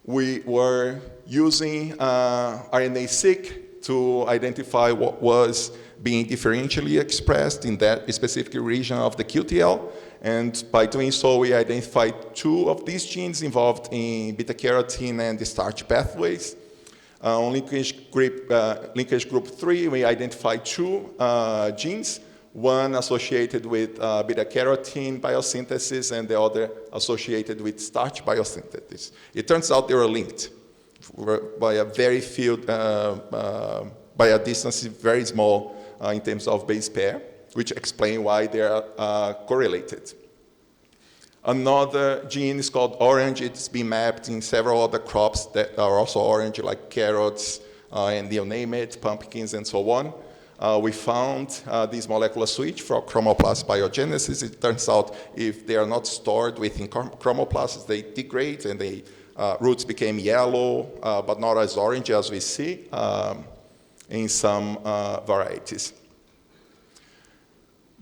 We were using RNA-seq to identify what was being differentially expressed in that specific region of the QTL. And by doing so, we identified 2 of these genes involved in beta-carotene and the starch pathways. On linkage group 3, we identified 2 genes, one associated with beta-carotene biosynthesis and the other associated with starch biosynthesis. It turns out they were linked by a very few, by a distance very small in terms of base pair, which explain why they are correlated. Another gene is called orange. It's been mapped in several other crops that are also orange, like carrots, and you name it, pumpkins, and so on. We found this molecular switch for chromoplast biogenesis. It turns out if they are not stored within chromoplasts, they degrade and the roots became yellow, but not as orange as we see in some varieties.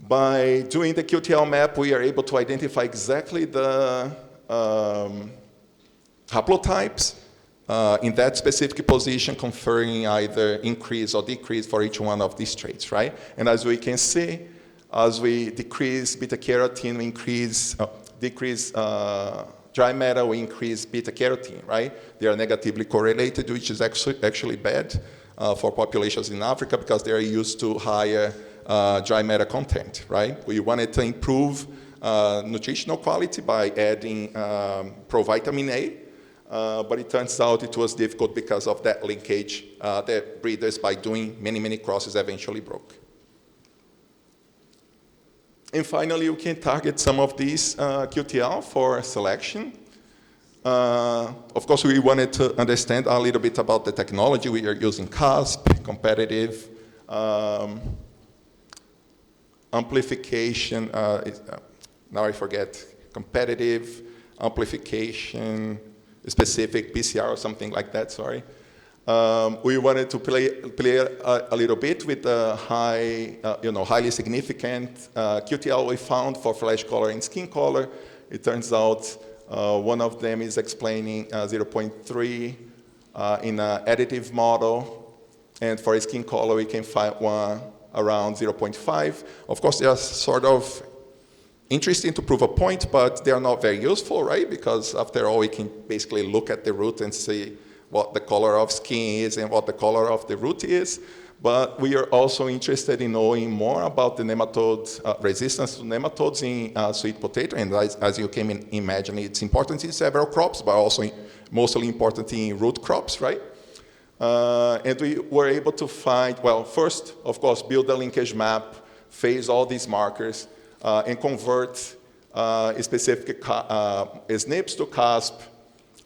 By doing the QTL map, we are able to identify exactly the haplotypes in that specific position, conferring either increase or decrease for each one of these traits, right? And as we can see, as we decrease beta-carotene, we decrease dry matter, we increase beta-carotene, right? They are negatively correlated, which is actually bad for populations in Africa because they are used to higher dry matter content, right? We wanted to improve nutritional quality by adding provitamin A, but it turns out it was difficult because of that linkage that breeders, by doing many crosses, eventually broke. And finally, we can target some of these QTL for selection. Of course, we wanted to understand a little bit about the technology. We are using CASP, competitive amplification, now I forget, competitive amplification, specific PCR or something like that, sorry. We wanted to play a little bit with the highly significant QTL we found for flesh color and skin color. It turns out one of them is explaining 0.3 in an additive model, and for skin color we can find one around 0.5. Of course, they are sort of interesting to prove a point, but they are not very useful, right? Because after all, we can basically look at the root and see what the color of skin is and what the color of the root is. But we are also interested in knowing more about the nematodes, resistance to nematodes in sweet potato. And as you can imagine, it's important in several crops, but also mostly important in root crops, right? And we were able to find, well, first, of course, build a linkage map, phase all these markers, and convert specific SNPs to CASP,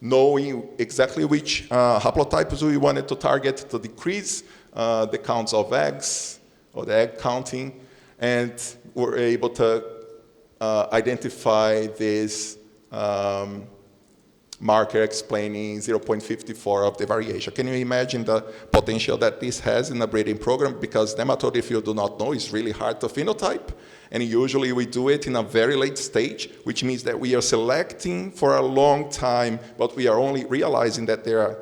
knowing exactly which haplotypes we wanted to target to decrease the counts of eggs, or the egg counting, and we're able to identify this marker explaining 0.54 of the variation. Can you imagine the potential that this has in a breeding program? Because nematode, if you do not know, is really hard to phenotype. And usually we do it in a very late stage, which means that we are selecting for a long time, but we are only realizing that they are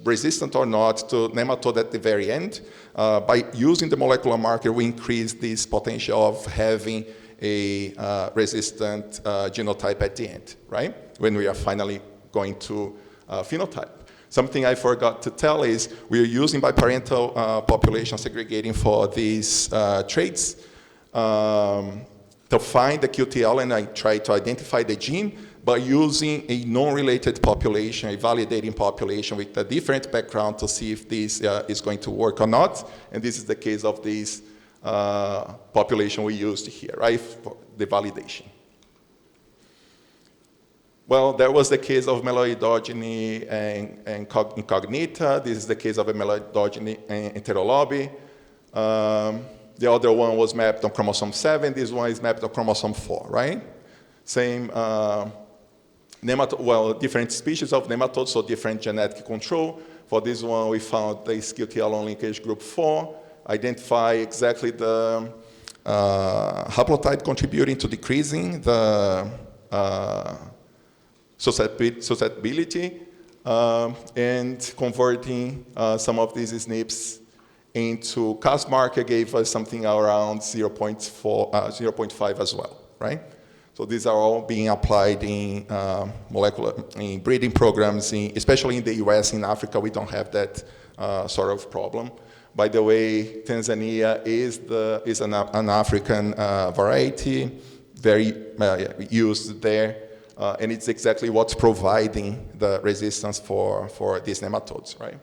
resistant or not to nematode at the very end. By using the molecular marker, we increase this potential of having a resistant genotype at the end, right? When we are finally going to phenotype. Something I forgot to tell is we are using biparental population segregating for these traits. to find the QTL, and I try to identify the gene, but using a non-related population, a validating population with a different background to see if this is going to work or not. And this is the case of this population we used here, right, for the validation. Well, there was the case of myeloidogeny and incognita. This is the case of a myeloidogeny and heteroloby. The other one was mapped on chromosome 7. This one is mapped on chromosome 4, right? Same different species of nematodes, so different genetic control. For this one, we found the QTL on linkage group 4, identify exactly the haplotype contributing to decreasing the susceptibility and converting some of these SNPs into Cas marker gave us something around 0.5 as well, right? So these are all being applied in in breeding programs, especially in the US. In Africa, we don't have that sort of problem. By the way, Tanzania is an African variety, very used there, and it's exactly what's providing the resistance for these nematodes, right?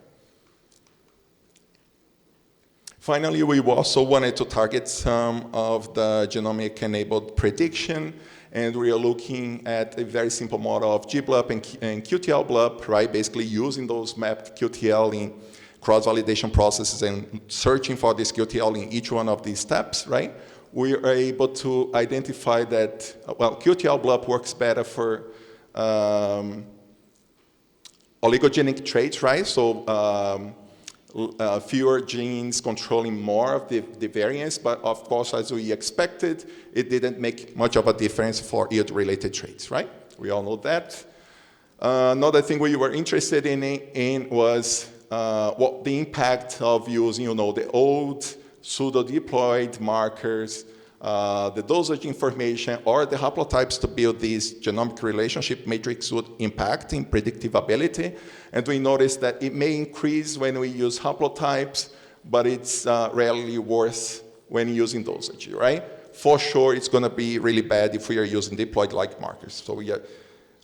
Finally, we also wanted to target some of the genomic-enabled prediction, and we are looking at a very simple model of GBLUP and QTL BLUP, right? Basically using those mapped QTL in cross-validation processes and searching for this QTL in each one of these steps, right? We are able to identify that, well, QTL BLUP works better for oligogenic traits, right? So fewer genes controlling more of the variance, but of course, as we expected, it didn't make much of a difference for yield-related traits, right? We all know that. Another thing we were interested in was what the impact of using, the old pseudo-diploid markers, the dosage information, or the haplotypes to build this genomic relationship matrix would impact in predictability. And we noticed that it may increase when we use haplotypes, but it's rarely worse when using dosage, right? For sure, it's going to be really bad if we are using diploid-like markers. So we are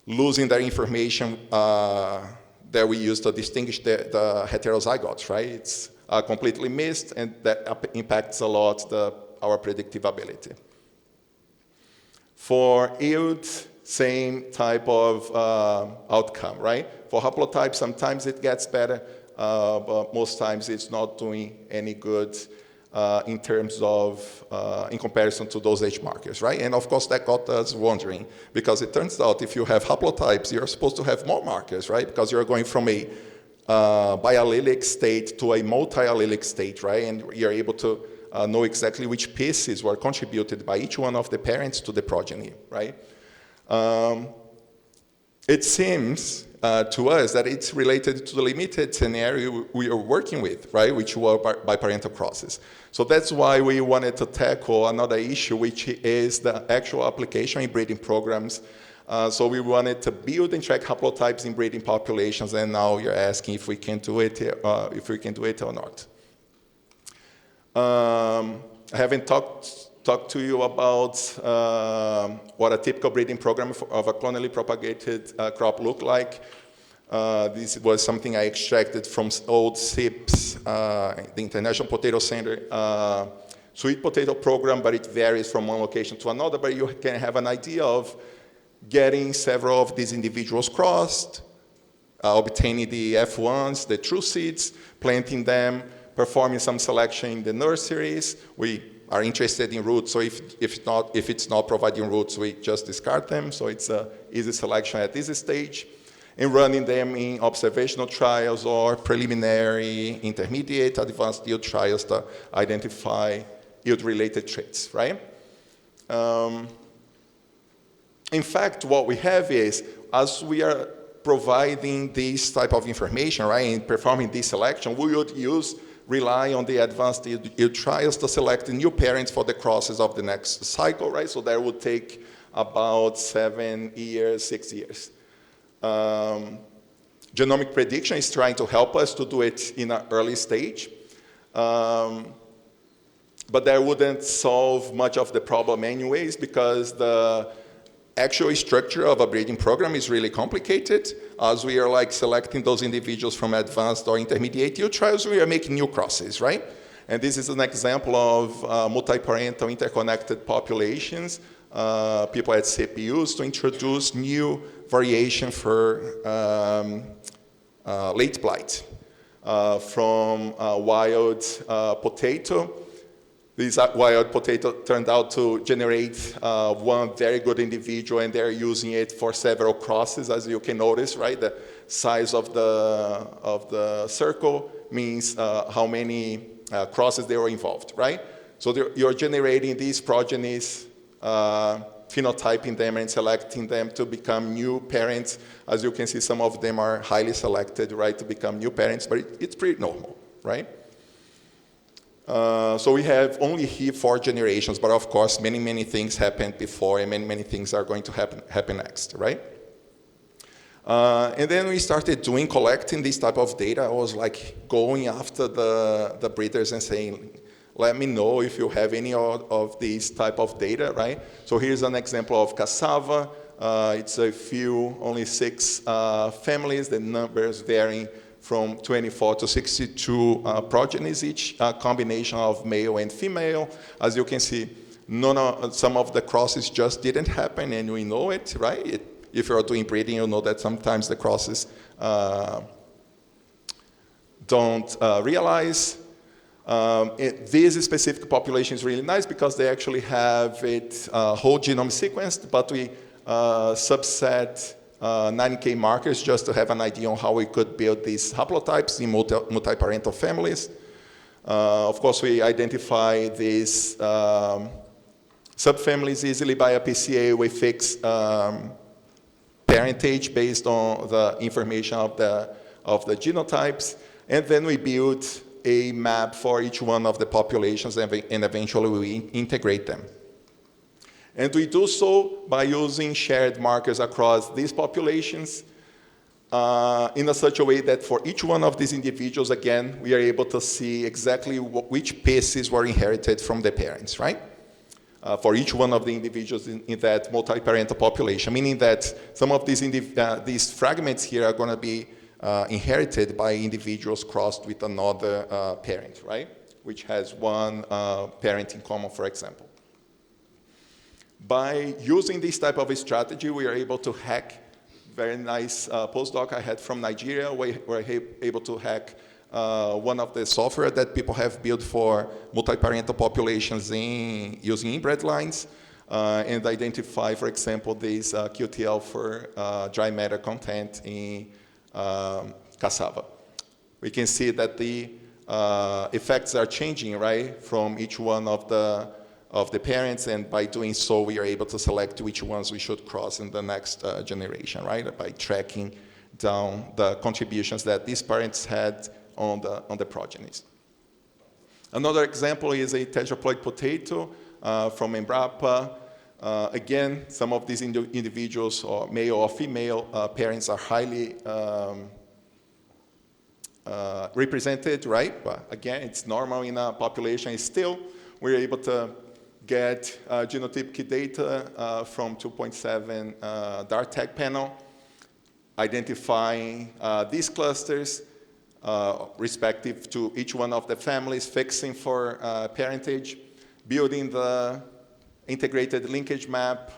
losing that information that we use to distinguish the heterozygotes, right? It's completely missed, and that impacts a lot our predictability. For yield, same type of outcome, right? For haplotypes, sometimes it gets better, but most times it's not doing any good in terms of, in comparison to those H markers, right? And of course, that got us wondering, because it turns out if you have haplotypes, you're supposed to have more markers, right? Because you're going from a biallelic state to a multi-allelic state, right? And you're able to know exactly which pieces were contributed by each one of the parents to the progeny, right? It seems to us that it's related to the limited scenario we are working with, right, which were biparental crosses. So that's why we wanted to tackle another issue, which is the actual application in breeding programs. So we wanted to build and track haplotypes in breeding populations, and now you're asking if we can do it, or not. I haven't talked to you about what a typical breeding program of a clonally propagated crop looked like. This was something I extracted from old SIPs, the International Potato Center sweet potato program, but it varies from one location to another, but you can have an idea of getting several of these individuals crossed, obtaining the F1s, the true seeds, planting them, performing some selection in the nurseries. We are interested in roots, so if it's not providing roots, we just discard them. So it's an easy selection at this stage, and running them in observational trials or preliminary, intermediate, advanced yield trials to identify yield-related traits, right? In fact, what we have is, as we are providing this type of information, right, and performing this selection, we would rely on the advanced yield trials to select the new parents for the crosses of the next cycle, right? So that would take about 7 years, 6 years. Genomic prediction is trying to help us to do it in an early stage. but that wouldn't solve much of the problem anyways, because the actual structure of a breeding program is really complicated. As we are like selecting those individuals from advanced or intermediate yield trials, we are making new crosses, right? And this is an example of multi-parental interconnected populations, people at CPUs, to introduce new variation for late blight from wild potato. This wild potato turned out to generate one very good individual, and they're using it for several crosses, as you can notice, right? The size of the circle means how many crosses they were involved, right? So you're generating these progenies, phenotyping them and selecting them to become new parents. As you can see, some of them are highly selected, right, to become new parents, but it's pretty normal, right? So we have only here 4 generations, but of course many things happened before, and many things are going to happen next, right? And then we started collecting this type of data. I was like going after the breeders and saying, let me know if you have any of these type of data, right? So here's an example of cassava. It's only 6 families, the numbers varying from 24 to 62 progenies, each combination of male and female. As you can see, some of the crosses just didn't happen, and we know it, right? If you're doing breeding, you know that sometimes the crosses don't realize. This specific population is really nice because they actually have it whole genome sequenced, but we subset 90K markers just to have an idea on how we could build these haplotypes in multi-parental families. Of course, we identify these subfamilies easily by a PCA. We fix parentage based on the information of the genotypes, and then we build a map for each one of the populations, and eventually we integrate them. And we do so by using shared markers across these populations in such a way that for each one of these individuals, again, we are able to see exactly which pieces were inherited from the parents, right? For each one of the individuals in that multi-parental population, meaning that some of these fragments here are going to be inherited by individuals crossed with another parent, right? Which has one parent in common, for example. By using this type of a strategy, we are able to hack. Very nice postdoc I had from Nigeria. We were able to hack one of the software that people have built for multi-parental populations using inbred lines, and identify, for example, this QTL for dry matter content in cassava. We can see that the effects are changing, right, from each one of the parents, and by doing so, we are able to select which ones we should cross in the next generation, right, by tracking down the contributions that these parents had on the progenies. Another example is a tetraploid potato from Embrapa. Again, some of these individuals, or male or female parents, are highly represented, right? But again, it's normal in a population. Still, we're able to get genotypic data from 2.7 DART tag panel, identifying these clusters respective to each one of the families, fixing for parentage, building the integrated linkage map,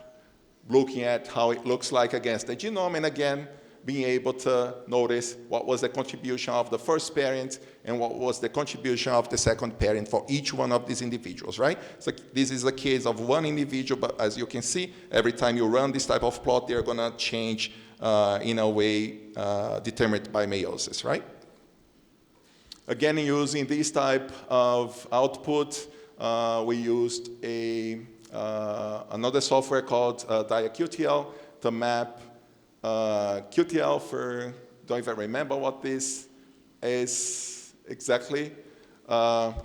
looking at how it looks like against the genome, and again, being able to notice what was the contribution of the first parent and what was the contribution of the second parent for each one of these individuals, right? So this is a case of one individual, but as you can see, every time you run this type of plot, they're gonna change in a way determined by meiosis, right? Again, using this type of output, we used another software called DiaQTL to map QTL for, don't even remember what this is exactly.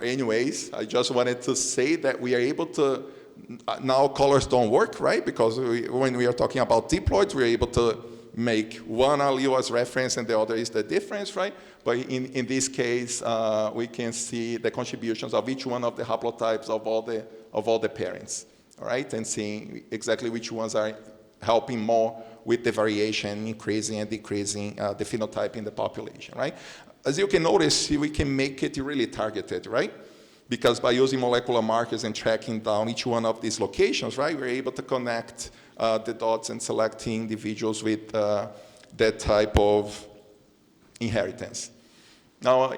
Anyways, I just wanted to say that we are able to, now colors don't work, right? Because when we are talking about diploids, we're able to make one allele as reference and the other is the difference, right? But in this case, we can see the contributions of each one of the haplotypes of all the parents, all right? And seeing exactly which ones are helping more with the variation, increasing and decreasing the phenotype in the population, right? As you can notice, we can make it really targeted, right? Because by using molecular markers and tracking down each one of these locations, right, we're able to connect the dots and selecting individuals with that type of inheritance. Now,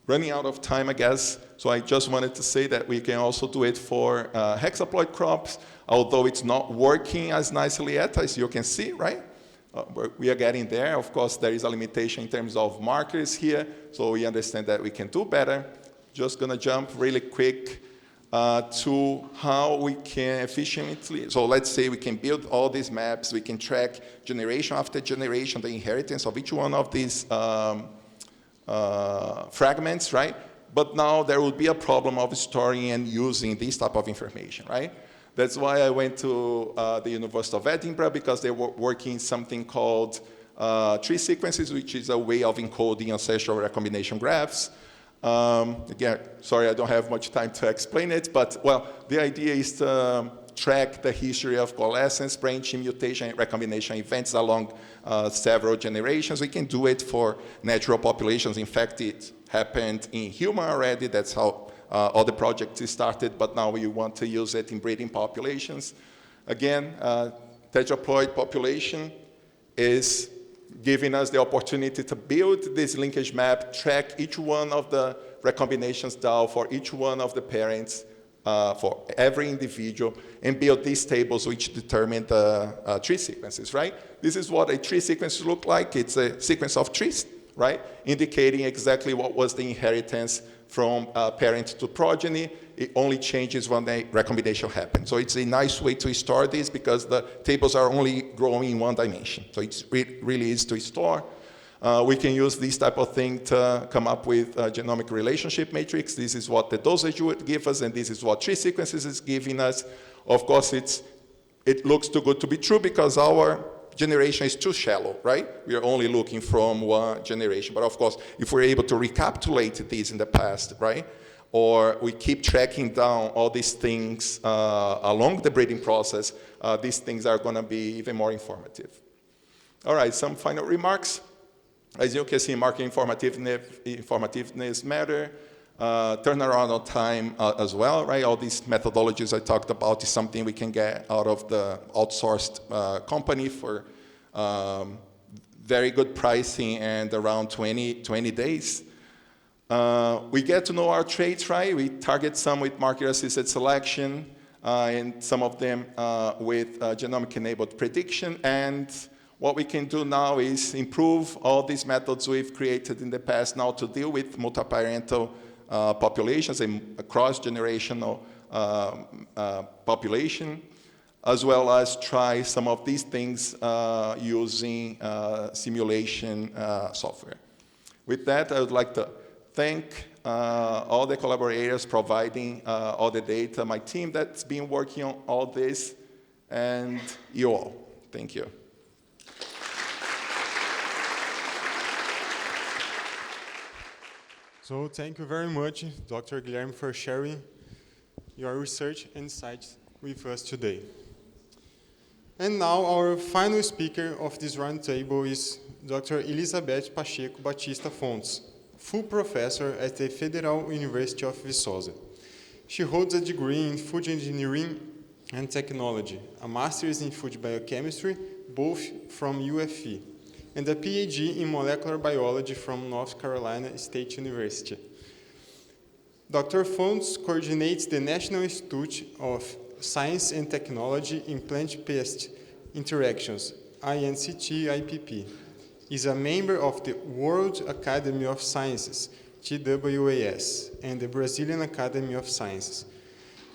running out of time, I guess, so I just wanted to say that we can also do it for hexaploid crops, although it's not working as nicely yet, as you can see, right? We are getting there. Of course, there is a limitation in terms of markers here, so we understand that we can do better. Just gonna jump really quick to how we can efficiently, so let's say we can build all these maps, we can track generation after generation, the inheritance of each one of these fragments, right? But now there will be a problem of storing and using this type of information, right? That's why I went to the University of Edinburgh, because they were working something called tree sequences, which is a way of encoding ancestral recombination graphs. Again, sorry, I don't have much time to explain it, but well, the idea is to track the history of coalescence, branching, mutation, and recombination events along several generations. We can do it for natural populations. In fact, it happened in human already. That's how all the projects started, but now we want to use it in breeding populations. Again, tetraploid population is giving us the opportunity to build this linkage map, track each one of the recombinations down for each one of the parents, for every individual, and build these tables which determine the tree sequences, right? This is what a tree sequence looks like. It's a sequence of trees, right? Indicating exactly what was the inheritance from parent to progeny. It only changes when the recombination happens. So it's a nice way to store this because the tables are only growing in one dimension. So it's really easy to store. We can use this type of thing to come up with a genomic relationship matrix. This is what the dosage would give us, and this is what tree sequences is giving us. Of course, it looks too good to be true because our generation is too shallow, right? We are only looking from one generation. But of course, if we're able to recapitulate these in the past, right? Or we keep tracking down all these things along the breeding process, these things are gonna be even more informative. All right, some final remarks. As you can see, market informativeness matter. Turnaround time as well, right? All these methodologies I talked about is something we can get out of the outsourced company for very good pricing and around 20 days. We get to know our traits, right? We target some with marker-assisted selection and some of them with genomic-enabled prediction. And what we can do now is improve all these methods we've created in the past now to deal with multiparental populations and cross-generational population, as well as try some of these things using simulation software. With that, I would like to thank all the collaborators providing all the data, my team that's been working on all this, and you all. Thank you. So thank you very much, Dr. Guilherme, for sharing your research insights with us today. And now our final speaker of this roundtable is Dr. Elizabeth Pacheco Batista Fontes, full professor at the Federal University of Viçosa. She holds a degree in food engineering and technology, a master's in food biochemistry, both from UFE, and a PhD in molecular biology from North Carolina State University. Dr. Fontes coordinates the National Institute of Science and Technology in Plant-Pest Interactions, INCT-IPP, is a member of the World Academy of Sciences, TWAS, and the Brazilian Academy of Sciences,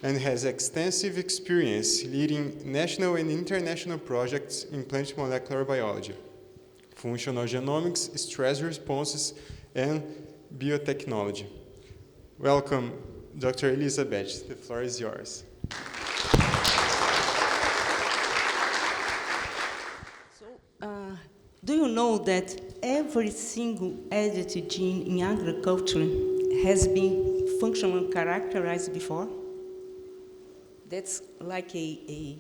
and has extensive experience leading national and international projects in plant molecular biology, functional genomics, stress responses, and biotechnology. Welcome, Dr. Elizabeth. The floor is yours. you know that every single edited gene in agriculture has been functionally characterized before? That's like a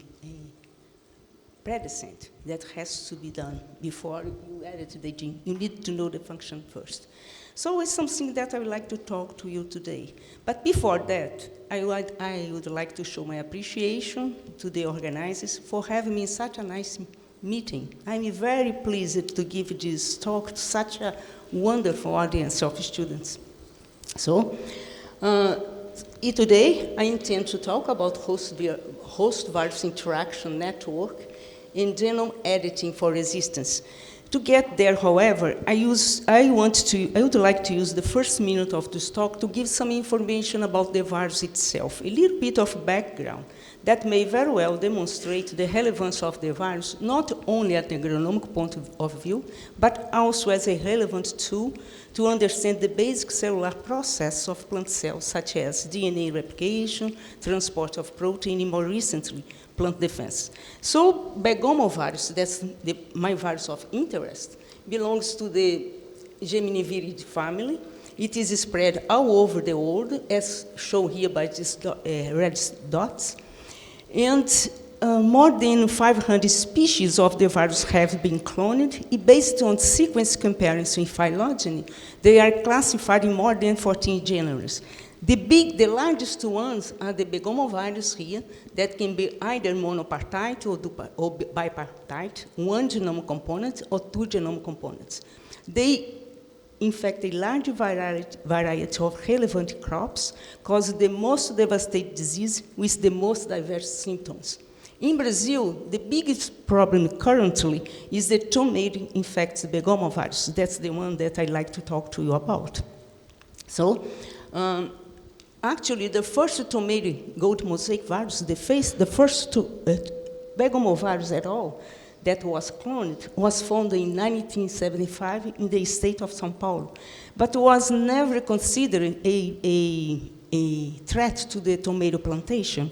predecessor that has to be done before you edit the gene. You need to know the function first. So it's something that I would like to talk to you today. But before that, I would like to show my appreciation to the organizers for having me in such a nice meeting. I'm very pleased to give this talk to such a wonderful audience of students. So, today I intend to talk about host-virus interaction network and genome editing for resistance. To get there, however, I would like to use the first minute of this talk to give some information about the virus itself, a little bit of background that may very well demonstrate the relevance of the virus, not only at the agronomic point of view, but also as a relevant tool to understand the basic cellular process of plant cells, such as DNA replication, transport of protein, and more recently, plant defense. So begomovirus, that's my virus of interest, belongs to the Geminiviridae family. It is spread all over the world, as shown here by these red dots. And more than 500 species of the virus have been cloned. Based on sequence comparison in phylogeny, they are classified in more than 14 genera. The largest ones are the begomovirus here, that can be either monopartite or bipartite, one genome component or two genome components. They infect a large variety of relevant crops, cause the most devastating disease with the most diverse symptoms. In Brazil, the biggest problem currently is the tomato infects begomovirus. That's the one that I'd like to talk to you about. So, actually, the first tomato goat mosaic virus, the first begomovirus at all, that was cloned was found in 1975 in the state of São Paulo, but was never considered a threat to the tomato plantation.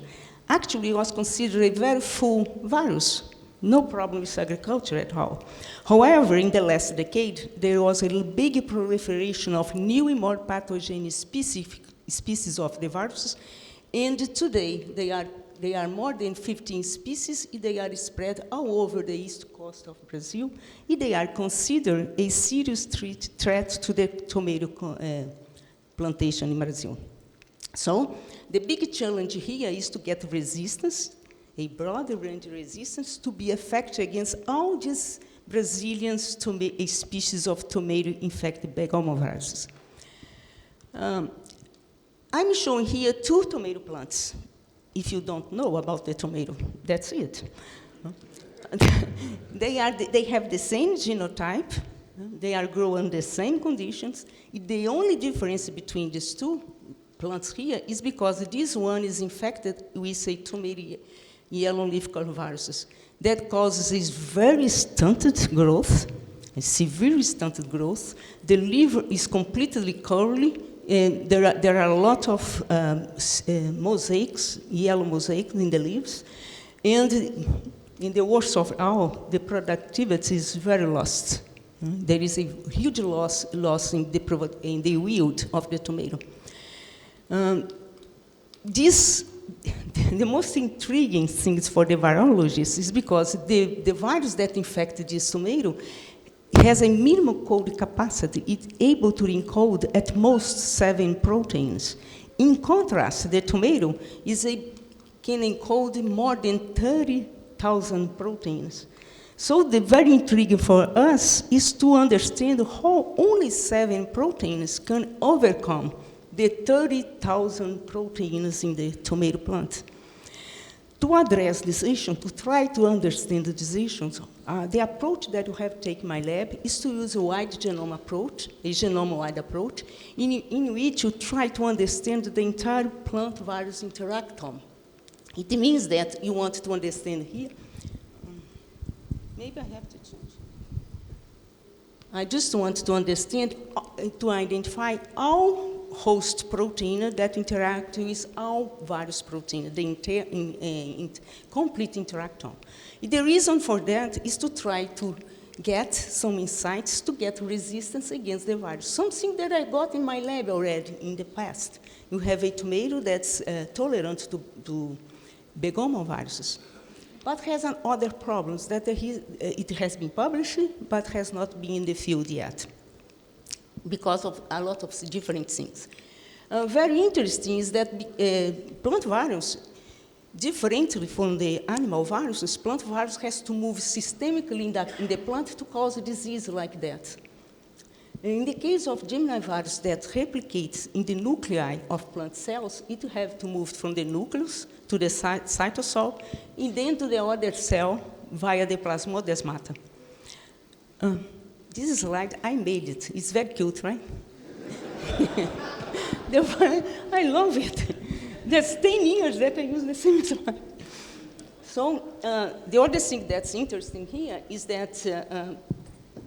Actually, it was considered a very full virus, no problem with agriculture at all. However, in the last decade, there was a big proliferation of new and more pathogenic species of the viruses, and today they are more than 15 species. They are spread all over the east coast of Brazil. They are considered a serious threat to the tomato plantation in Brazil. So the big challenge here is to get resistance, a broad range resistance, to be effective against all these Brazilian species of tomato-infected begomoviruses. I'm showing here two tomato plants. If you don't know about the tomato, that's it. They have the same genotype. They are grown in the same conditions. The only difference between these two plants here is because this one is infected with a tomato yellow leaf curl viruses that causes this very stunted growth, a severely stunted growth. The leaf is completely curly, and there are a lot of mosaics, yellow mosaics in the leaves. And in the worst of all, the productivity is very lost. There is a huge loss in the yield of the tomato. The most intriguing things for the virologists is because the virus that infected this tomato has a minimal code capacity. It's able to encode at most 7 proteins. In contrast, the tomato can encode more than 30,000 proteins. So the very intriguing for us is to understand how only 7 proteins can overcome the 30,000 proteins in the tomato plant. To address this issue, to try to understand these issues, the approach that we have taken in my lab is to use a wide genome approach, a genome-wide approach, in which you try to understand the entire plant virus interactome. It means that you want to understand here. Maybe I have to change. I just want to understand, to identify all host protein that interact with all virus protein, the complete interactome. The reason for that is to try to get some insights to get resistance against the virus. Something that I got in my lab already in the past. You have a tomato that's tolerant to Bergamo viruses, but has other problems that it has been published, but has not been in the field yet, because of a lot of different things. Very interesting is that plant virus, differently from the animal viruses, plant virus has to move systemically in the plant to cause a disease like that. In the case of Gemini virus that replicates in the nuclei of plant cells, it has to move from the nucleus to the cytosol, and then to the other cell via the plasmodesmata. This slide, I made it. It's very cute, right? I love it. There's 10 years that I use the same slide. So the other thing that's interesting here is that,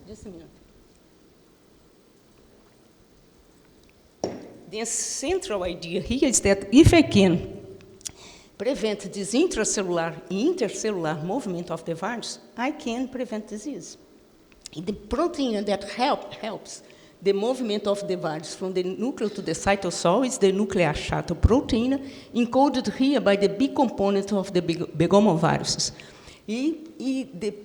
just a minute. The central idea here is that if I can prevent this intracellular and intercellular movement of the virus, I can prevent disease. The protein that helps the movement of the virus from the nucleus to the cytosol is the nuclear shuttle protein, encoded here by the B component of the Bergamo viruses. The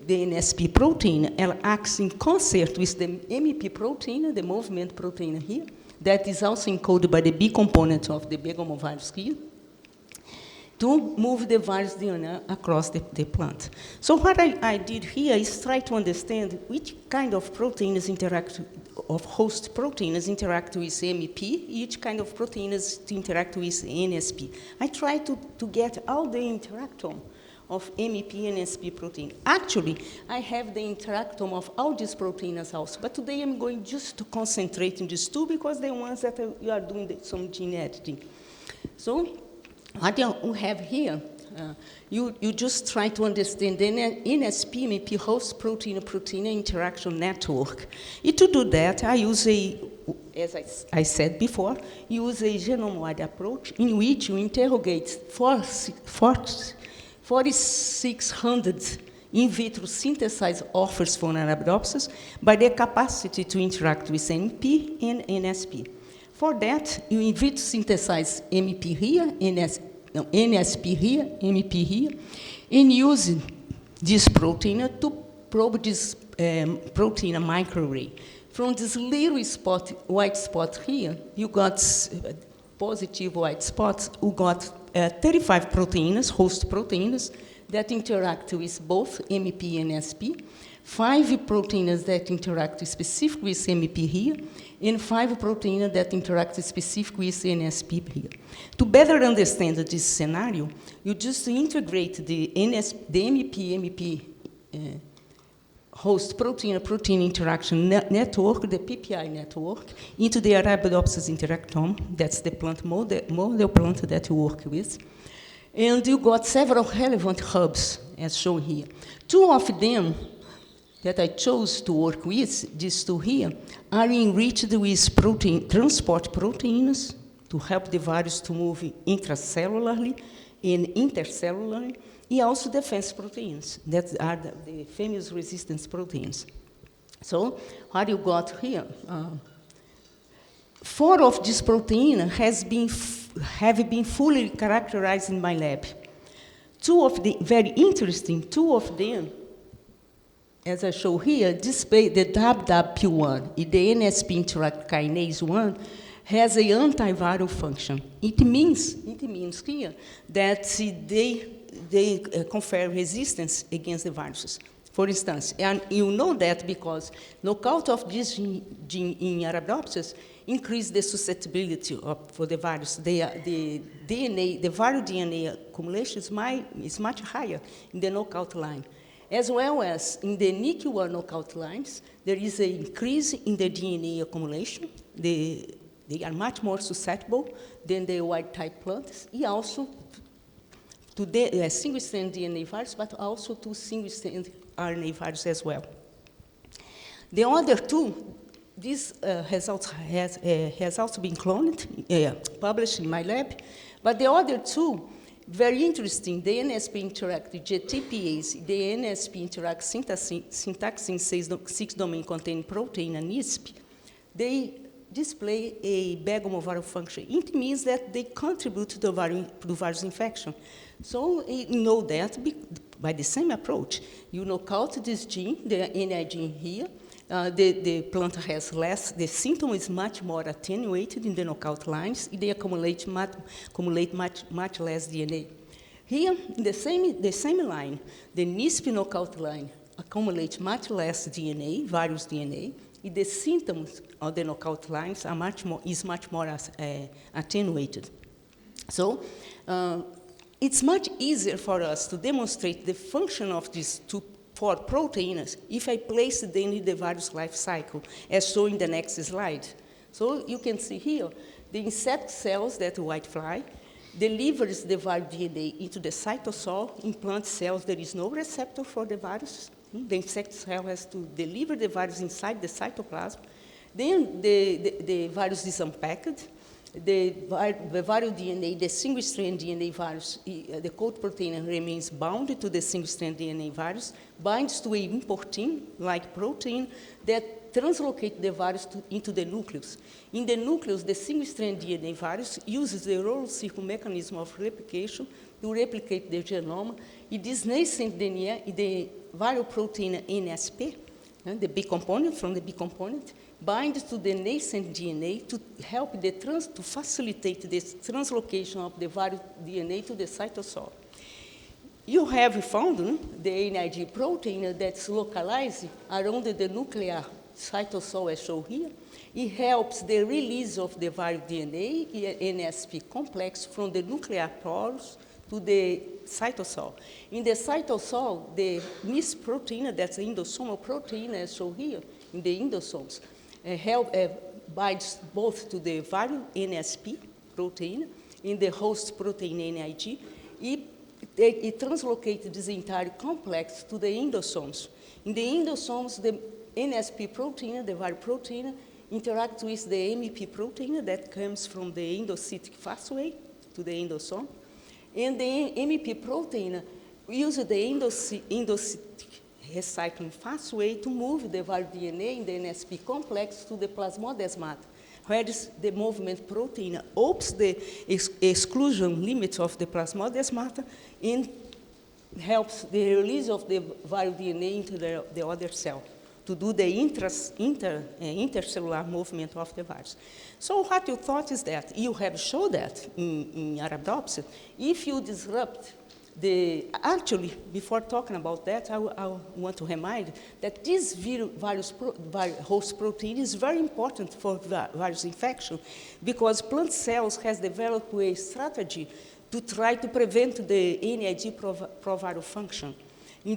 NSP protein acts in concert with the MEP protein, the movement protein here, that is also encoded by the B component of the Bergamo virus here, to move the virus DNA across the plant. So what I did here is try to understand which kind of proteins interact, of host proteins interact with MEP, each kind of proteins to interact with NSP. I tried to get all the interactome of MEP and NSP protein. Actually, I have the interactome of all these proteins also, but today I'm going just to concentrate in these two because they're ones that you are doing some gene editing. So what you have here, you just try to understand the NSP, MEP host protein interaction network. And to do that, I use as I said before, use a genome-wide approach in which you interrogate 4,600 in vitro synthesized offers for Arabidopsis by their capacity to interact with MEP and NSP. For that, you in vitro synthesize MEP here, NSP here, MEP here, and use this protein to probe this protein microarray. From this little white spot here, you got positive white spots, you got 35 proteins, host proteins, that interact with both MEP and NSP, 5 proteins that interact specifically with MEP here, and 5 proteins that interact specifically with NSP here. To better understand this scenario, you just integrate the MEP host protein interaction network, the PPI network, into the Arabidopsis interactome. That's the plant model plant that you work with. And you got several relevant hubs, as shown here. 2 of them that I chose to work with, these 2 here, are enriched with transport proteins to help the virus to move intracellularly and intercellularly, and also defense proteins, that are the famous resistance proteins. So what you got here, 4 of these proteins have been fully characterized in my lab. 2 of the, very interesting, 2 of them, as I show here, display the DABDAB-P1, the NSP interact kinase 1, has an antiviral function. It means here that they confer resistance against the viruses. For instance, and you know that because knockout of this gene in Arabidopsis increase the susceptibility for the virus. The DNA, the viral DNA accumulation is much higher in the knockout line. As well as in the NIC1 knockout lines, there is an increase in the DNA accumulation. They are much more susceptible than the wild-type plants, and also to the single-strand DNA virus, but also to single-strand RNA virus as well. The other 2, this has also been cloned, published in my lab, but the other 2 Very interesting, the NSP interact with GTPase, the NSP interact syntaxin 6-domain containing protein and NSP. They display a bag-homoviral function. It means that they contribute to the virus infection. So you know that by the same approach. You knock out this gene, the NI gene here. The plant has less, the symptom is much more attenuated in the knockout lines. They accumulate much less DNA. Here, the same line, the NSP knockout line accumulates much less DNA, virus DNA. The symptoms of the knockout lines are much more attenuated. So it's much easier for us to demonstrate the function of these four proteins if I place them in the virus life cycle, as shown in the next slide. So you can see here, the insect cells, that whitefly, delivers the virus DNA into the cytosol. In plant cells, there is no receptor for the virus. The insect cell has to deliver the virus inside the cytoplasm. Then the virus is unpacked. The viral DNA, the single-strand DNA virus, the coat protein remains bound to the single-strand DNA virus, binds to a importin-like protein that translocates the virus into the nucleus. In the nucleus, the single-strand DNA virus uses the roll circle mechanism of replication to replicate the genome. In this nascent DNA, the viral protein NSP, the B component from the B component, binds to the nascent DNA to help to facilitate the translocation of the viral DNA to the cytosol. You have found the NIG protein that's localized around the nuclear cytosol, as shown here. It helps the release of the viral DNA, NSP complex, from the nuclear pores to the cytosol. In the cytosol, the NIS protein, that's the endosomal protein, as shown here, in the endosomes, binds both to the viral NSP protein and the host protein NIG. It translocates this entire complex to the endosomes. In the endosomes, the NSP protein, the viral protein, interacts with the MEP protein that comes from the endocytic pathway to the endosome. And the MEP protein uses the endocytic recycling pathway to move the viral DNA in the NSP complex to the plasmodesmata, where the movement protein opens the exclusion limits of the plasmodesmata and helps the release of the viral DNA into the other cell to do the intercellular movement of the virus. So what you thought is that you have shown that in Arabidopsis, if you disrupt actually, before talking about that, I want to remind that this host protein is very important for virus infection because plant cells has developed a strategy to try to prevent the NIG proviral function.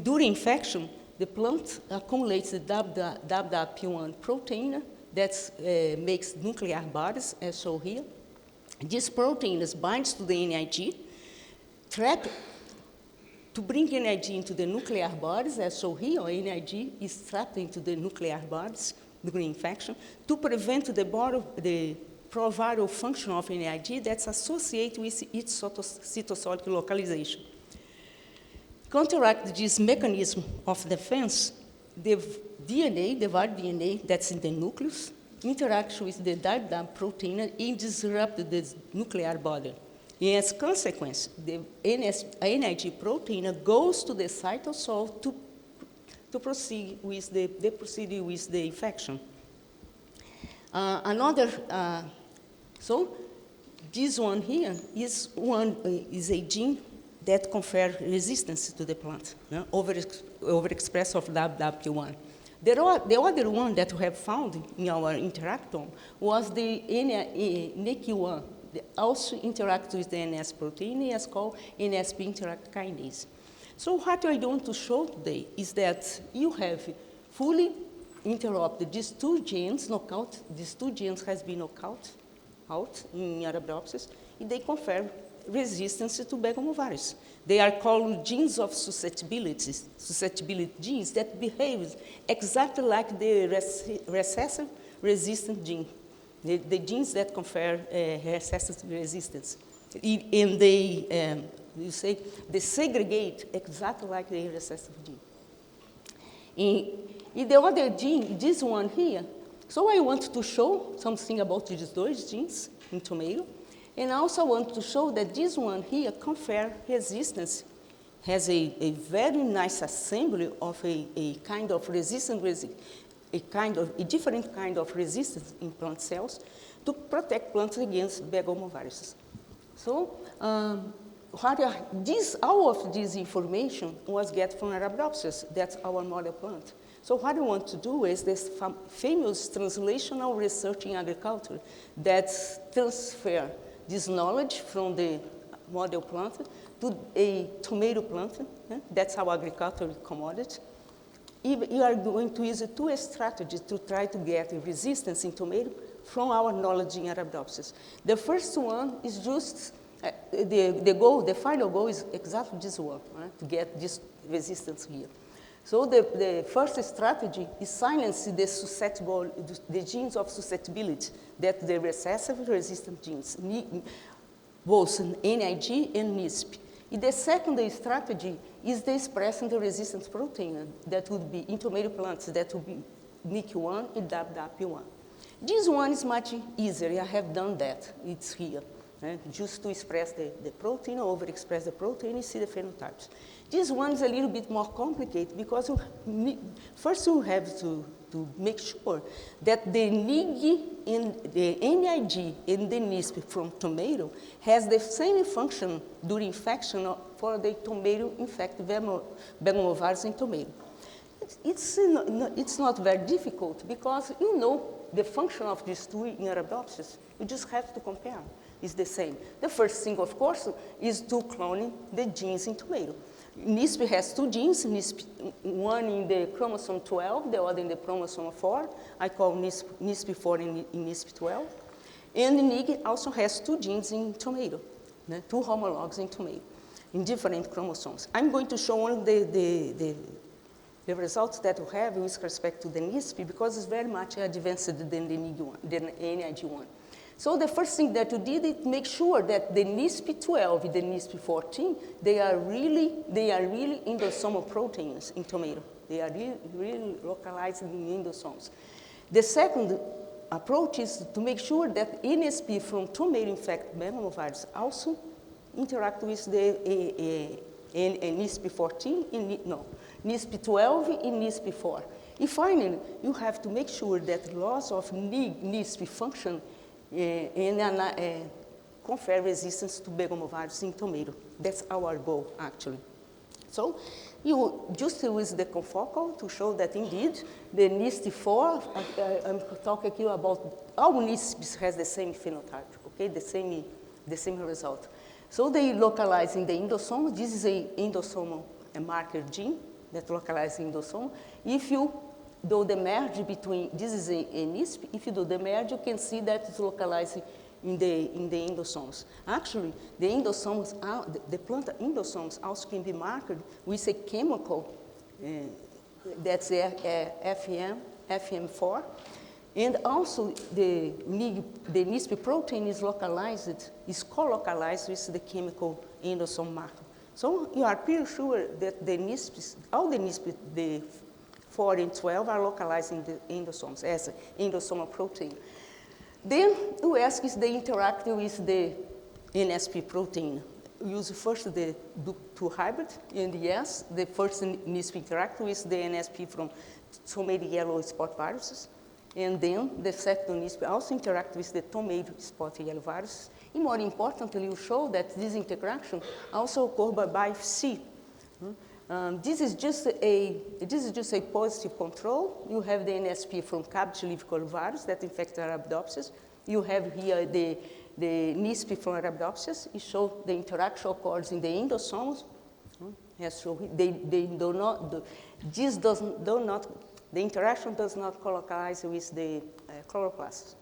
During infection, the plant accumulates the WWP1 protein that makes nuclear bodies, as shown here. This protein binds to the NIG, to bring NIG into the nuclear bodies, as shown here, NIG is trapped into the nuclear bodies during infection to prevent the proviral function of NIG that's associated with its cytosolic localization. Counteract this mechanism of defense, the DNA, the viral DNA that's in the nucleus, interacts with the WWP protein and disrupts the nuclear body. And as a consequence, the NIG protein goes to the cytosol to proceed with the infection. So this one here is a gene that confers resistance to the plant, overexpress of WWP1. The other one that we have found in our interactome was the NEQ1. They also interact with the NS protein, is called NSP interact kinase. So what I want to show today is that you have fully interrupted these two genes, knockout. These two genes has been knocked out in Arabidopsis, and they confer resistance to begomovirus. They are called genes of susceptibility genes that behave exactly like the recessive resistant gene. The genes that confer recessive resistance. And they You say they segregate exactly like the recessive gene. In the other gene, this one here, so I want to show something about these two genes in tomato, and I also want to show that this one here confer resistance, has a very nice assembly of a kind of a different kind of resistance in plant cells to protect plants against begomoviruses. So all of this information was get from Arabidopsis. That's our model plant. So what I want to do is this famous translational research in agriculture that transfer this knowledge from the model plant to a tomato plant. That's our agricultural commodity. You are going to use two strategies to try to get resistance in tomato from our knowledge in Arabidopsis. The first one is just the final goal is exactly this one, right? To get this resistance here. So the first strategy is silence the genes of susceptibility, that the recessive resistant genes, both NIG and NISP. The second strategy is the expressing the resistance protein that would be in tomato plants, that would be NIC1 and DAP1. This one is much easier. I have done that. It's here. Just to express the protein, overexpress the protein, and see the phenotypes. This one is a little bit more complicated because first you have to make sure that the NIG and the NIG and the NISP from tomato has the same function during infection for the tomato infected begomovirus in tomato. It's not very difficult because you know the function of these two in Arabidopsis. You just have to compare. It's the same. The first thing, of course, is to clone the genes in tomato. NISP has two genes, one in the chromosome 12, the other in the chromosome 4. I call NISP 4 and NISP 12. And the NIG also has two genes in tomato, two homologs in tomato, in different chromosomes. I'm going to show only the results that we have with respect to the NISP because it's very much advanced than the NIG1. So the first thing that we did is make sure that the NISP12 and the NISP14, they are really endosomal proteins in tomato. They are really localized in endosomes. The second approach is to make sure that NSP from tomato infected begomovirus also interact with the NISP14 and NISP12 and NISP4. And finally, you have to make sure that loss of NISP function and confer resistance to begomovirus in tomato. That's our goal, actually. So you just use the confocal to show that indeed the NISP4, I'm talking here about all NISPs has the same phenotype, okay, the same result. So they localize in the endosome. This is a endosomal marker gene that localizes in endosome. If you do the merge between, this is a NISP, if you do the merge, you can see that it's localized in the endosomes. Actually, the endosomes, the plant endosomes also can be marked with a chemical, that's FM4. And also the NISP protein is localized, is co-localized with the chemical endosome marker. So you are pretty sure that the NISPs, all the NISP, the 4 and 12 are localized in the endosomes as endosomal protein. Then you ask is they interact with the NSP protein. We use first the two hybrid, and yes, the first NISP interact with the NSP from tomato yellow spot viruses, and then the second NISP also interact with the tomato spot yellow virus. And more importantly, you show that this interaction also occurs by C. This is just a positive control. You have the NSP from cabbage leaf virus that infects Arabidopsis. You have here the NISP from Arabidopsis. It shows the interaction occurs in the endosomes. Yes, so they do not. The interaction does not colocalize with the chloroplasts.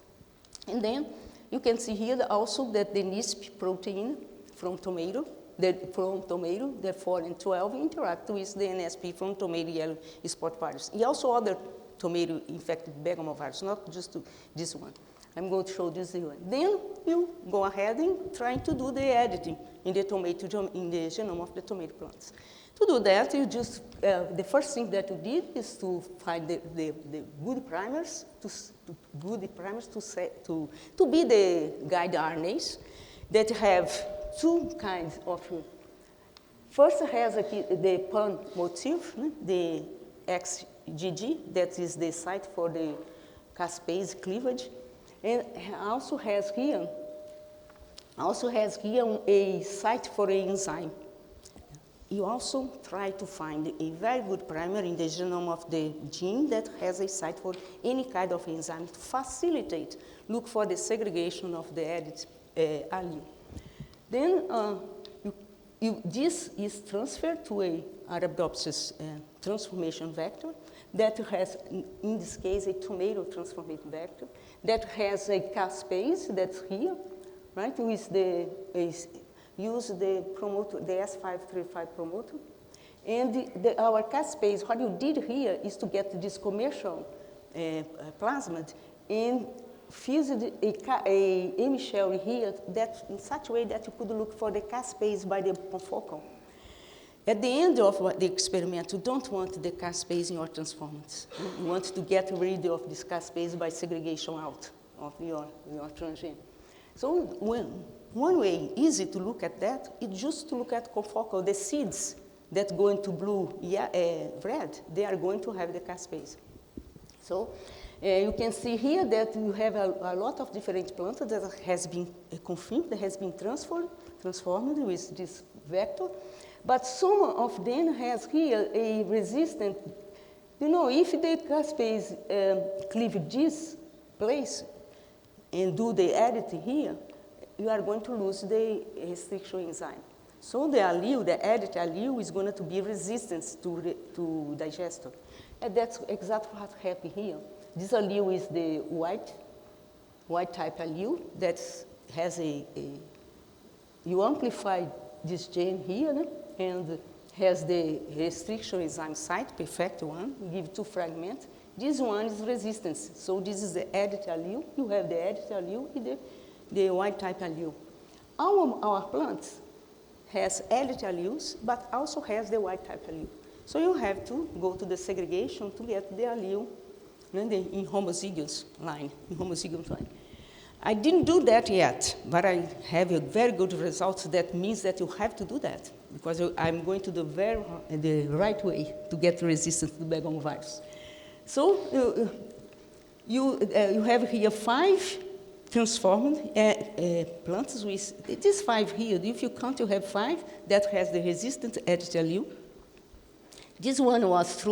And then you can see here also that the NISP protein from tomato. The 4 and 12 interact with the NSP from tomato yellow spot virus. And also other tomato infected begomovirus, not just this one. I'm going to show this one. Then you go ahead and try to do the editing in the genome of the tomato plants. To do that, you just, the first thing that you did is to find the good primers, to be the guide RNAs that have two kinds of, first has the PAN motif, the XGG, that is the site for the caspase cleavage, and also has here a site for an enzyme. You also try to find a very good primer in the genome of the gene that has a site for any kind of enzyme to facilitate, look for the segregation of the edit allele. Then this is transferred to a Arabidopsis transformation vector that has, in this case, a tomato transformation vector that has a caspase that's here, right, with use the promoter, the S535 promoter. And our caspase, what you did here is to get this commercial plasmid and fused a hemishell here that in such a way that you could look for the caspase by the confocal. At the end of the experiment, you don't want the caspase in your transformants. You want to get rid of this caspase by segregation out of your transgene. So one way easy to look at that is just to look at confocal. The seeds that go into blue, red, they are going to have the caspase. So you can see here that you have a lot of different plants that has been confirmed, that has been transformed with this vector. But some of them has here a resistant, if the caspase cleave this place and do the editing here, you are going to lose the restriction enzyme. So the allele, the edit allele, is going to be resistant to digestion. And that's exactly what happened here. This allele is the white type allele that has you amplify this gene here, and has the restriction enzyme site, perfect one, give 2 fragments. This one is resistance. So this is the edit allele. You have the edit allele and the white type allele. Our plants has edit alleles, but also has the white type allele. So you have to go to the segregation to get the allele in homozygous line. I didn't do that yet, but I have a very good result. That means that you have to do that, because I'm going to do the right way to get resistance to the Begone virus. So you have here 5 transformed plants with these 5 here. If you count, you have 5 that has the resistant edit allele. This one was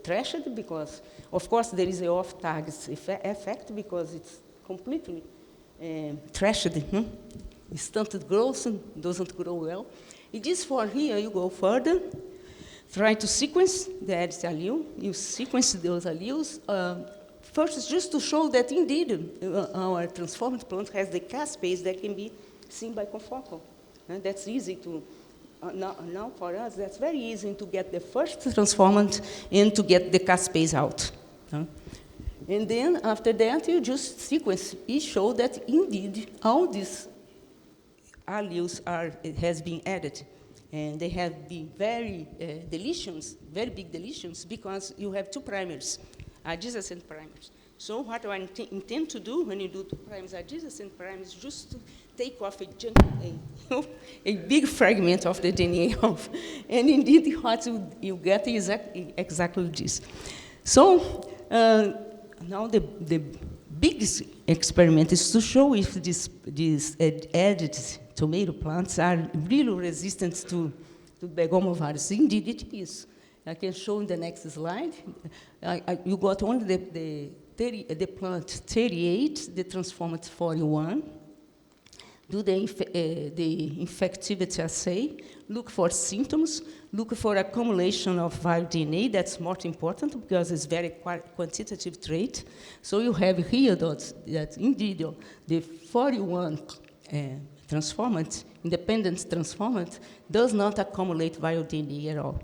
trashed because, of course, there is a off-target effect because it's completely trashed. Stunted growth and doesn't grow well. In this one here, you go further, try to sequence the edit allele. You sequence those alleles. First, just to show that indeed our transformed plant has the caspase that can be seen by confocal. That's easy to, now for us, that's very easy to get the first transformant and to get the caspase out. And then after that, you just sequence. It shows that indeed all these alleles has been added. And they have been very deletions, very big deletions, because you have 2 primers, adjacent primers. So what I intend to do when you do 2 primers, adjacent primers, just to take off a big fragment of the DNA off. And indeed, what you get is exactly this. So now the biggest experiment is to show if these edited tomato plants are really resistant to Begone virus. Indeed, it is. I can show in the next slide. You got only the plant 38, the transformed 41. Do the infectivity assay, look for symptoms, look for accumulation of viral DNA. That's more important because it's very quantitative trait. So you have here that indeed the 41 transformant, independent transformant, does not accumulate viral DNA at all.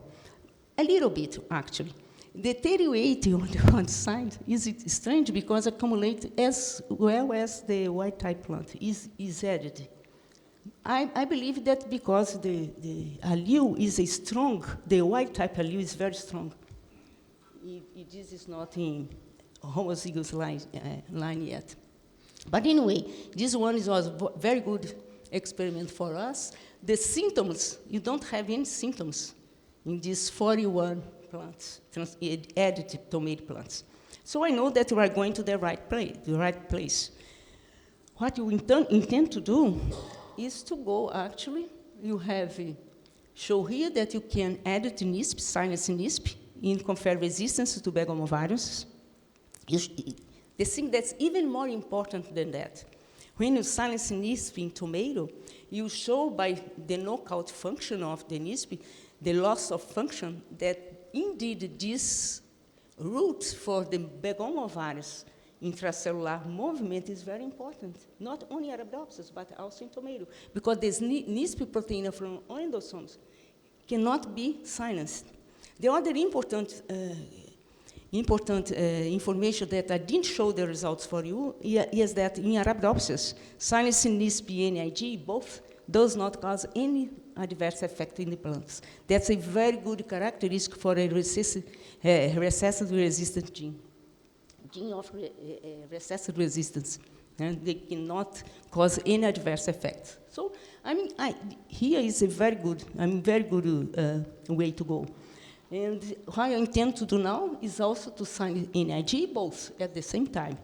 A little bit, actually. The 38 on the one side is strange because accumulate as well as the white type plant is edited. I believe that because the allele is a strong, the wild type allele is very strong. This is not in homozygous line yet. But anyway, this one was a very good experiment for us. The symptoms, you don't have any symptoms in these 41 plants, edited tomato plants. So I know that we are going to the right place. What you intend to do is to go, actually, you have show here that you can edit NISP, silence NISP, in confer resistance to begomovirus. The thing that's even more important than that, when you silence NISP in tomato, you show by the knockout function of the NISP, the loss of function, that indeed this route for the begomovirus intracellular movement is very important, not only Arabidopsis, but also in tomato, because this NISP protein from endosomes cannot be silenced. The other important information that I didn't show the results for you is that in Arabidopsis, silencing NISP and NIG both does not cause any adverse effect in the plants. That's a very good characteristic for a recessive resistant gene of recessive resistance, and they cannot cause any adverse effect. So, I mean, here is a very good way to go. And what I intend to do now is also to sign NIG both at the same time.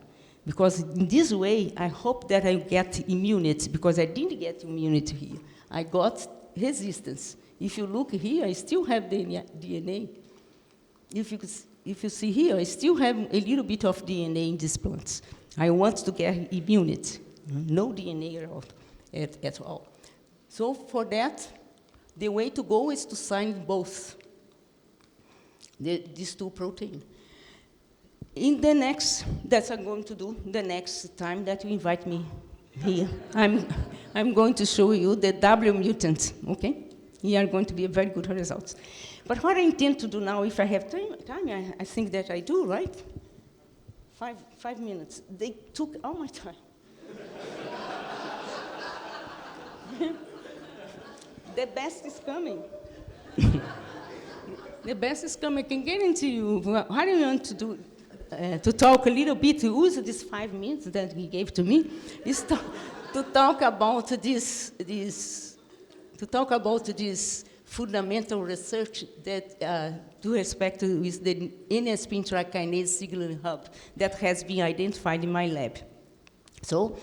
Because in this way, I hope that I get immunity, because I didn't get immunity here. I got resistance. If you look here, I still have the DNA. If you see here, I still have a little bit of DNA in these plants. I want to get immunity. No DNA at all. So for that, the way to go is to sign both these two proteins. In the next, that's what I'm going to do the next time that you invite me here. I'm going to show you the W mutant, okay? Here are going to be very good results. But what I intend to do now, if I have time, I think that I do, right? 5 minutes. They took all my time. The best is coming. The best is coming. I can guarantee you. What do you want to do? To talk a little bit, to use these 5 minutes that he gave to me, is to talk about this fundamental research that to respect with the NSP intrakinase signaling hub that has been identified in my lab. So,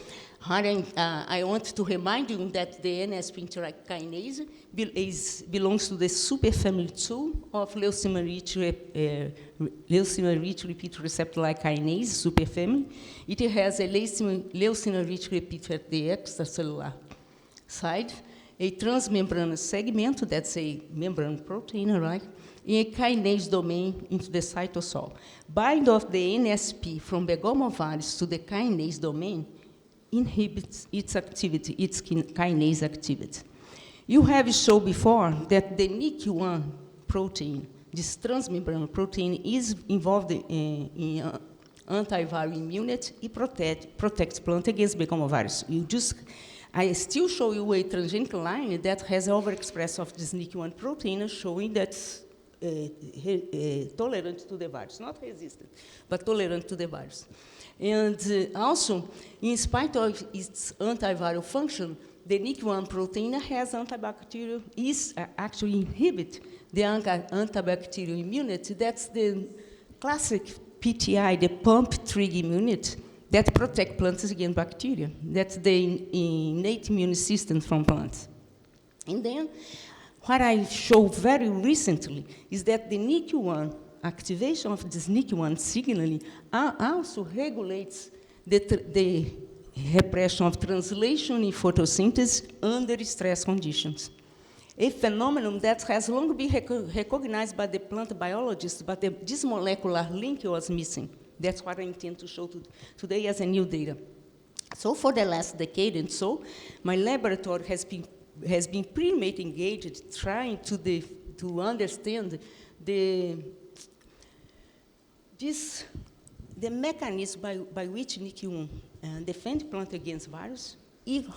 I want to remind you that the NSP intrakinase belongs to the superfamily 2 of leucine-rich repeat receptor-like kinase superfamily. It has a leucine-rich repeat at the extracellular side, a transmembranous segment, that's a membrane protein, right? In a kinase domain into the cytosol. Bind of the NSP from begomovirus to the kinase domain inhibits its activity, its kinase activity. You have shown before that the NIC1 protein, this transmembranous protein, is involved in antiviral immunity. It protects plant against begomovirus. I still show you a transgenic line that has overexpression of this NIC1 protein, showing that tolerant to the virus, not resistant, but tolerant to the virus. And also, in spite of its antiviral function, the NIC1 protein has antibacterial, actually inhibit the antibacterial immunity. That's the classic PTI, the pump trigger immunity, that protect plants against bacteria. That's the innate immune system from plants. And then, what I showed very recently is that the NIC1 activation of this NIC1 signaling also regulates the repression of translation in photosynthesis under stress conditions. A phenomenon that has long been recognized by the plant biologists, but this molecular link was missing. That's what I intend to show today as a new data. So for the last decade and so, my laboratory has been pretty much engaged trying to understand the mechanism by which NIC1 defends plant against virus,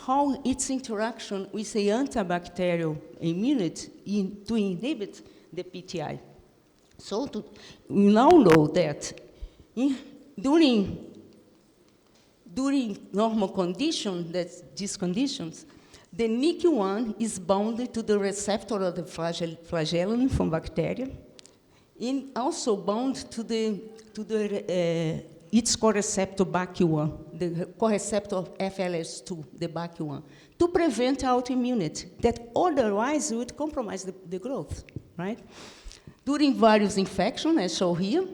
how its interaction with a antibacterial immunity to inhibit the PTI. So we now know that during normal conditions, these conditions, the NIC1 is bound to the receptor of the flagellum from bacteria, and also bound to its co-receptor BAC1, the co-receptor of FLS2, the BAC1, to prevent autoimmunity that otherwise would compromise the growth, right? During various infections, as shown here,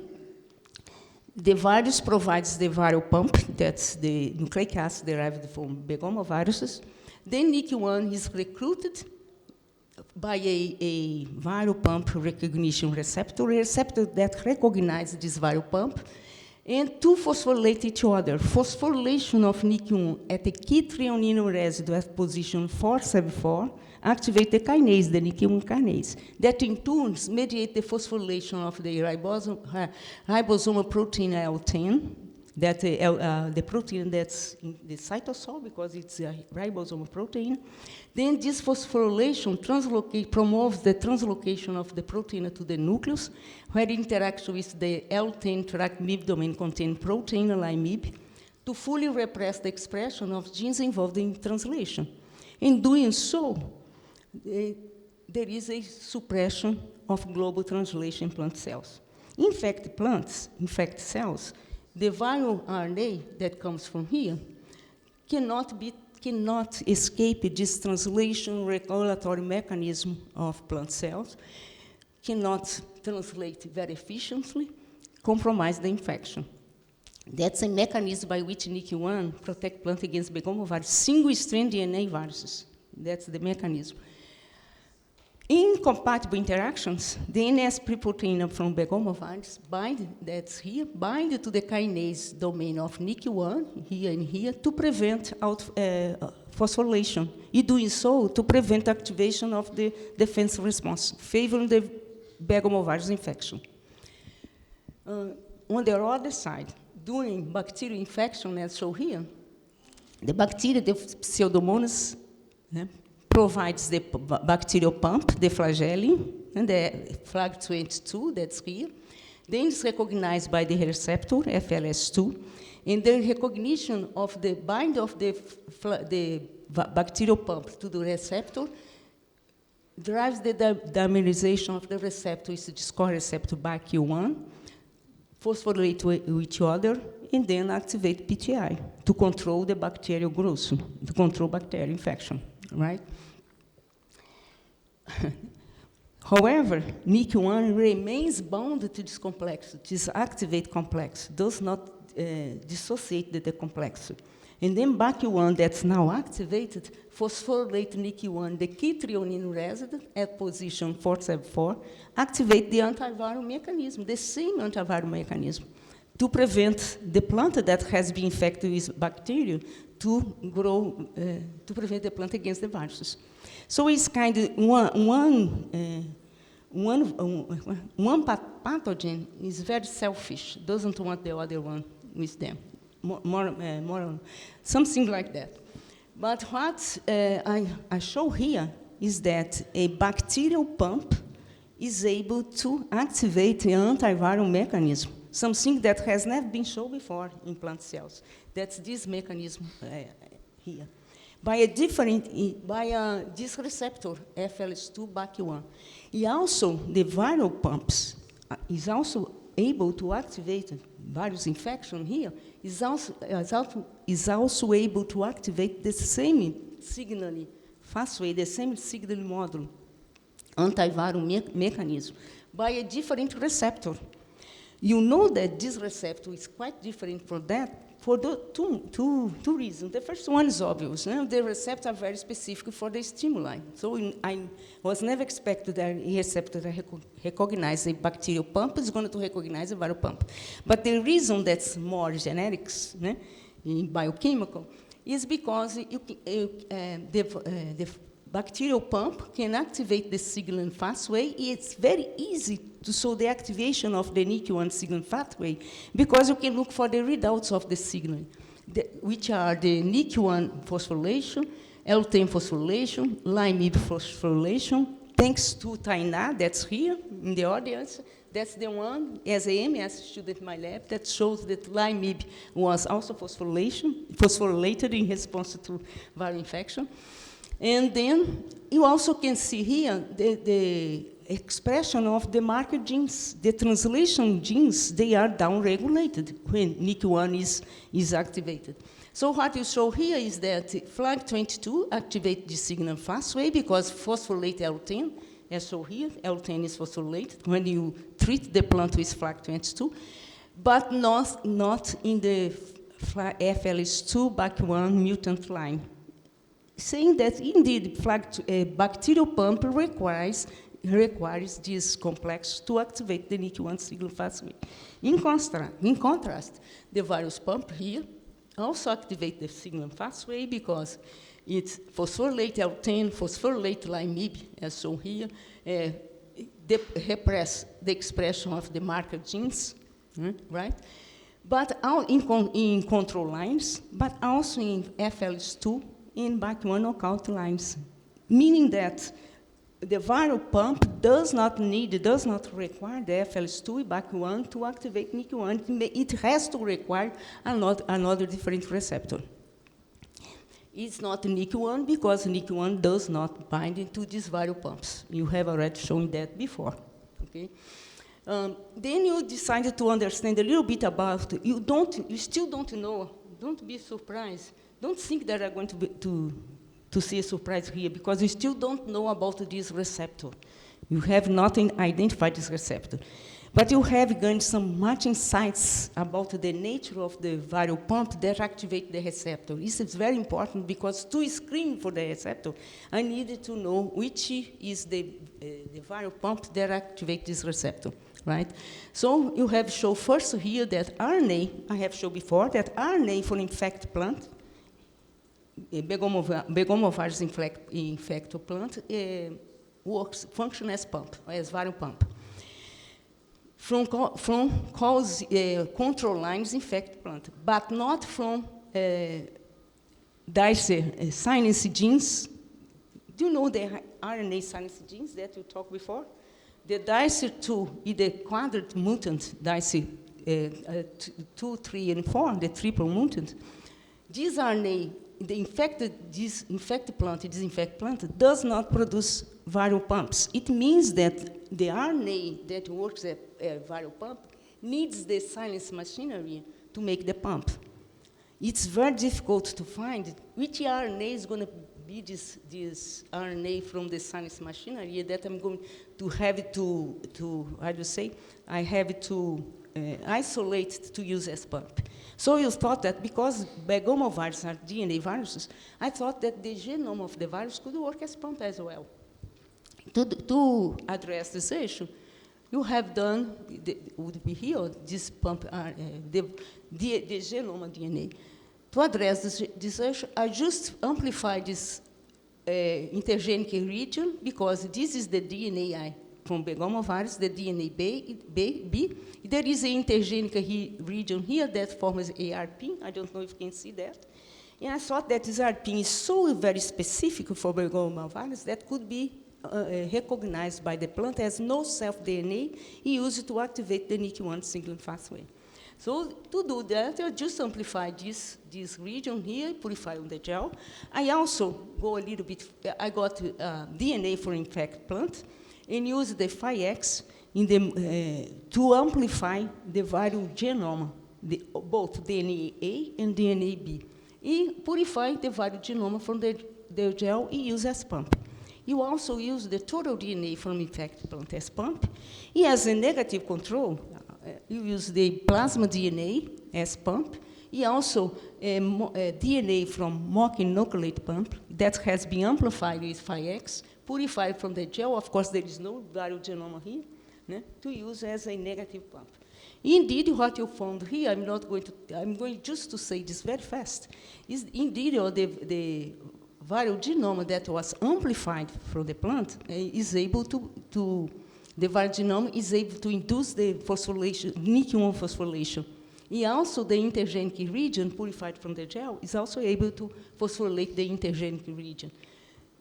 the virus provides the viral pump, that's the nucleic acid derived from begomoviruses. Then NIC1 is recruited by a viral pump recognition receptor, a receptor that recognizes this viral pump, and to phosphorylate each other. Phosphorylation of NIC1 at the key threonine residue at position 474 activate the kinase, the NIC1 kinase, that in turn mediate the phosphorylation of the ribosomal protein L10, that the protein that's in the cytosol, because it's a ribosomal protein. Then this phosphorylation promotes the translocation of the protein to the nucleus, where it interacts with the L10 tract MIB domain-containing protein, like MIB, to fully repress the expression of genes involved in translation. In doing so, there is a suppression of global translation in plant cells. In fact, cells, the viral RNA that comes from here cannot escape this translation regulatory mechanism of plant cells, cannot translate very efficiently, compromise the infection. That's a mechanism by which NIC1 protects plant against begomovirus, single-strand DNA viruses. That's the mechanism. Incompatible interactions, the NS protein from begomovirus that's here, bind to the kinase domain of NIC1, here and here, to prevent phosphorylation. In doing so, to prevent activation of the defense response, favoring the begomovirus infection. On the other side, during bacterial infection, as shown here, the bacteria, the Pseudomonas, provides the bacterial pump, the flagellum, and the flag 22, that's here. Then it's recognized by the receptor, FLS2, and the recognition of the bind of the bacterial pump to the receptor drives the dimerization of the receptor, is the co-receptor BAC1, phosphorylate with each other, and then activate PTI to control the bacterial growth, to control bacterial infection, right? However, NIC1 remains bound to this complexity, this activate complex, does not dissociate the complexity. And then BAC1 that's now activated phosphorylate NIC1, the key threonine resident at position 474, activate the antiviral mechanism, the same antiviral mechanism, to prevent the plant that has been infected with bacteria to grow, to prevent the plant against the viruses. So it's kind of one pathogen is very selfish, doesn't want the other one with them, more something like that. But what I show here is that a bacterial pump is able to activate the antiviral mechanism, something that has never been shown before in plant cells. That's this mechanism here. By this receptor, FLS2 BAC1. Also, the viral pumps is also able to activate virus infection here, is also able to activate the same signaling pathway, the same signaling module, antiviral mechanism, by a different receptor. You know that this receptor is quite different from that for two reasons. The first one is obvious. The receptors are very specific for the stimuli. So I was never expected that a receptor that recognize a bacterial pump is going to recognize a viral pump. But the reason that's more genetics, in biochemical, is because the bacterial pump can activate the signaling pathway. It's very easy to show the activation of the NIC1 signaling pathway because you can look for the readouts of the signaling. which are the NIC1 phosphorylation, L10 phosphorylation, Lime phosphorylation. Thanks to Tainá, that's here in the audience. That's the one, as a MS student in my lab, that shows that Lime was also phosphorylated in response to viral infection. And then you also can see here the expression of the marker genes. The translation genes, they are downregulated when NIC1 is activated. So what you show here is that FLAG22 activates the signal pathway because phosphorylate L10, as shown here, L10 is phosphorylated when you treat the plant with FLAG22, but not in the FLS2 BAC1 mutant line. Saying that indeed bacterial pump requires this complex to activate the NIC1 signal pathway. In contrast, the virus pump here also activate the signal pathway because it's phosphorylate L10, phosphorylate Lime, as shown here, repress the expression of the marker genes, right? But in control lines, but also in FLS2, in BAC1 knockout lines, meaning that the viral pump does not require the FLS2 BAC1 to activate NIC1. It has to require another different receptor. It's not NIC1 because NIC1 does not bind into these viral pumps. You have already shown that before. Okay. Then you decided to understand a little bit about. You still don't know. Don't be surprised. Don't think that I'm going to see a surprise here because you still don't know about this receptor. You have not identified this receptor. But you have gained some much insights about the nature of the viral pump that activate the receptor. This is very important because to screen for the receptor, I needed to know which is the viral pump that activates this receptor, right? So you have shown first here that RNA, I have shown before, that RNA for infect plant, Begomovirus infector plant functions as pump, as viral pump. From control lines infect plant, but not from dicer sinus genes. Do you know the RNA sinus genes that you talked before? The dicer2 is the quadrat mutant dicer 2, 3, and 4, the triple mutant. This RNA, this infect plant does not produce viral pumps. It means that the RNA that works at a viral pump needs the sinus machinery to make the pump. It's very difficult to find which RNA is going to be this RNA from the sinus machinery that I'm going to have to how do you say? I have to isolate to use as pump. So you thought that because begomoviruses are DNA viruses, I thought that the genome of the virus could work as pump as well. To address this issue, you have done, would be here, this pump, the genome of DNA. To address this issue, I just amplify this intergenic region because this is the DNA from begomovirus, the DNA B. There is an intergenic region here that forms ARP. I don't know if you can see that. And I thought that this ARP is so very specific for begomovirus that could be recognized by the plant as no self-DNA used to activate the NIC1 signal pathway. So to do that, I just amplify this region here, purify on the gel. I also go a little bit, I got DNA for infect plant and use the Phi-X in to amplify the viral genome, both DNA A and DNA B. And purify the viral genome from the gel and use as pump. You also use the total DNA from infect plant as pump. And as a negative control, you use the plasma DNA as pump. And also DNA from mock-inoculate pump that has been amplified with Phi-X, purified from the gel. Of course, there is no viral genome here, to use as a negative pump. Indeed, what you found here, I'm going just to say this very fast, is indeed the viral genome that was amplified from the plant is able the viral genome is able to induce the phosphorylation, NIC1 phosphorylation And also the intergenic region purified from the gel is also able to phosphorylate the intergenic region.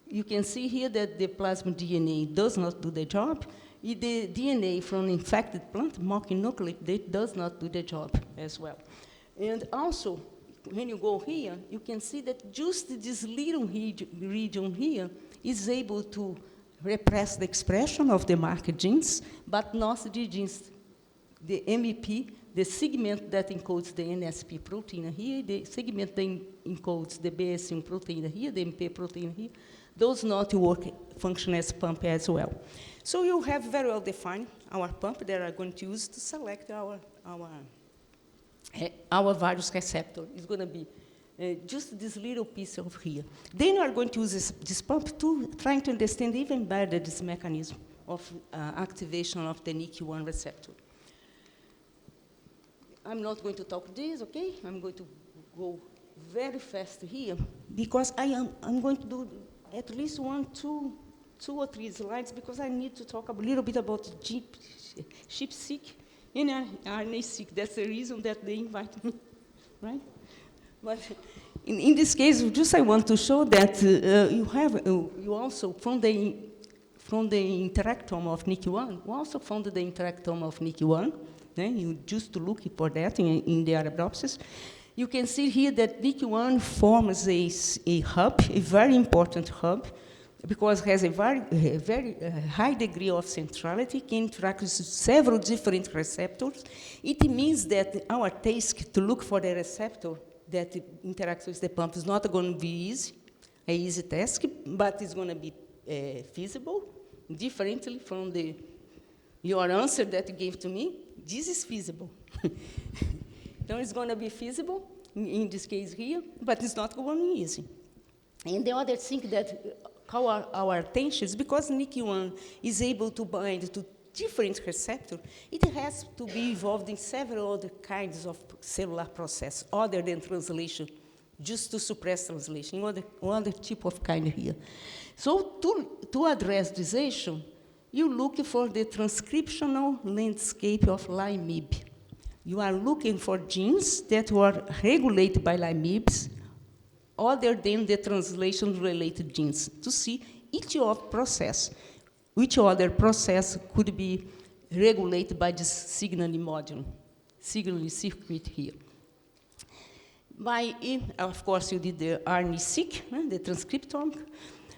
You can see here that the plasmid DNA does not do the job. The DNA from infected plant, mononucleate, does not do the job as well. And also, when you go here, you can see that just this little region here is able to repress the expression of the marked genes, but not the genes, the MEP, the segment that encodes the NSP protein here, the segment that encodes the BS1 protein here, the MP protein here, does not work, function as pump as well. So you have very well defined our pump that are going to use to select our various receptor. It's going to be just this little piece of here. Then you are going to use this pump to try to understand even better this mechanism of activation of the NIC1 receptor. I'm not going to talk this, okay? I'm going to go very fast here because I'm going to do at least two or three slides because I need to talk a little bit about ChIP-seq and RNA-seq. That's the reason that they invited me, right? But in this case, just I want to show that you also from the interactome of NIC1, you also found the interactome of NIC1. You just look for that in the Arabidopsis. You can see here that NIC1 forms a hub, a very important hub, because it has a very high degree of centrality, can interact with several different receptors. It means that our task to look for the receptor that interacts with the pump is not going to be an easy task, but it's going to be feasible, differently from your answer that you gave to me. This is feasible. So it's going to be feasible in this case here, but it's not going to be easy. And the other thing that caught our attention is because NIC1 is able to bind to different receptors, it has to be involved in several other kinds of cellular process other than translation, just to suppress translation, other type of kind here. So to address this issue, you look for the transcriptional landscape of LIMIB. You are looking for genes that were regulated by LIMIBs other than the translation-related genes to see each process, which other process could be regulated by this signaling module, signaling circuit here. Of course, you did the RNA-seq, the transcriptome,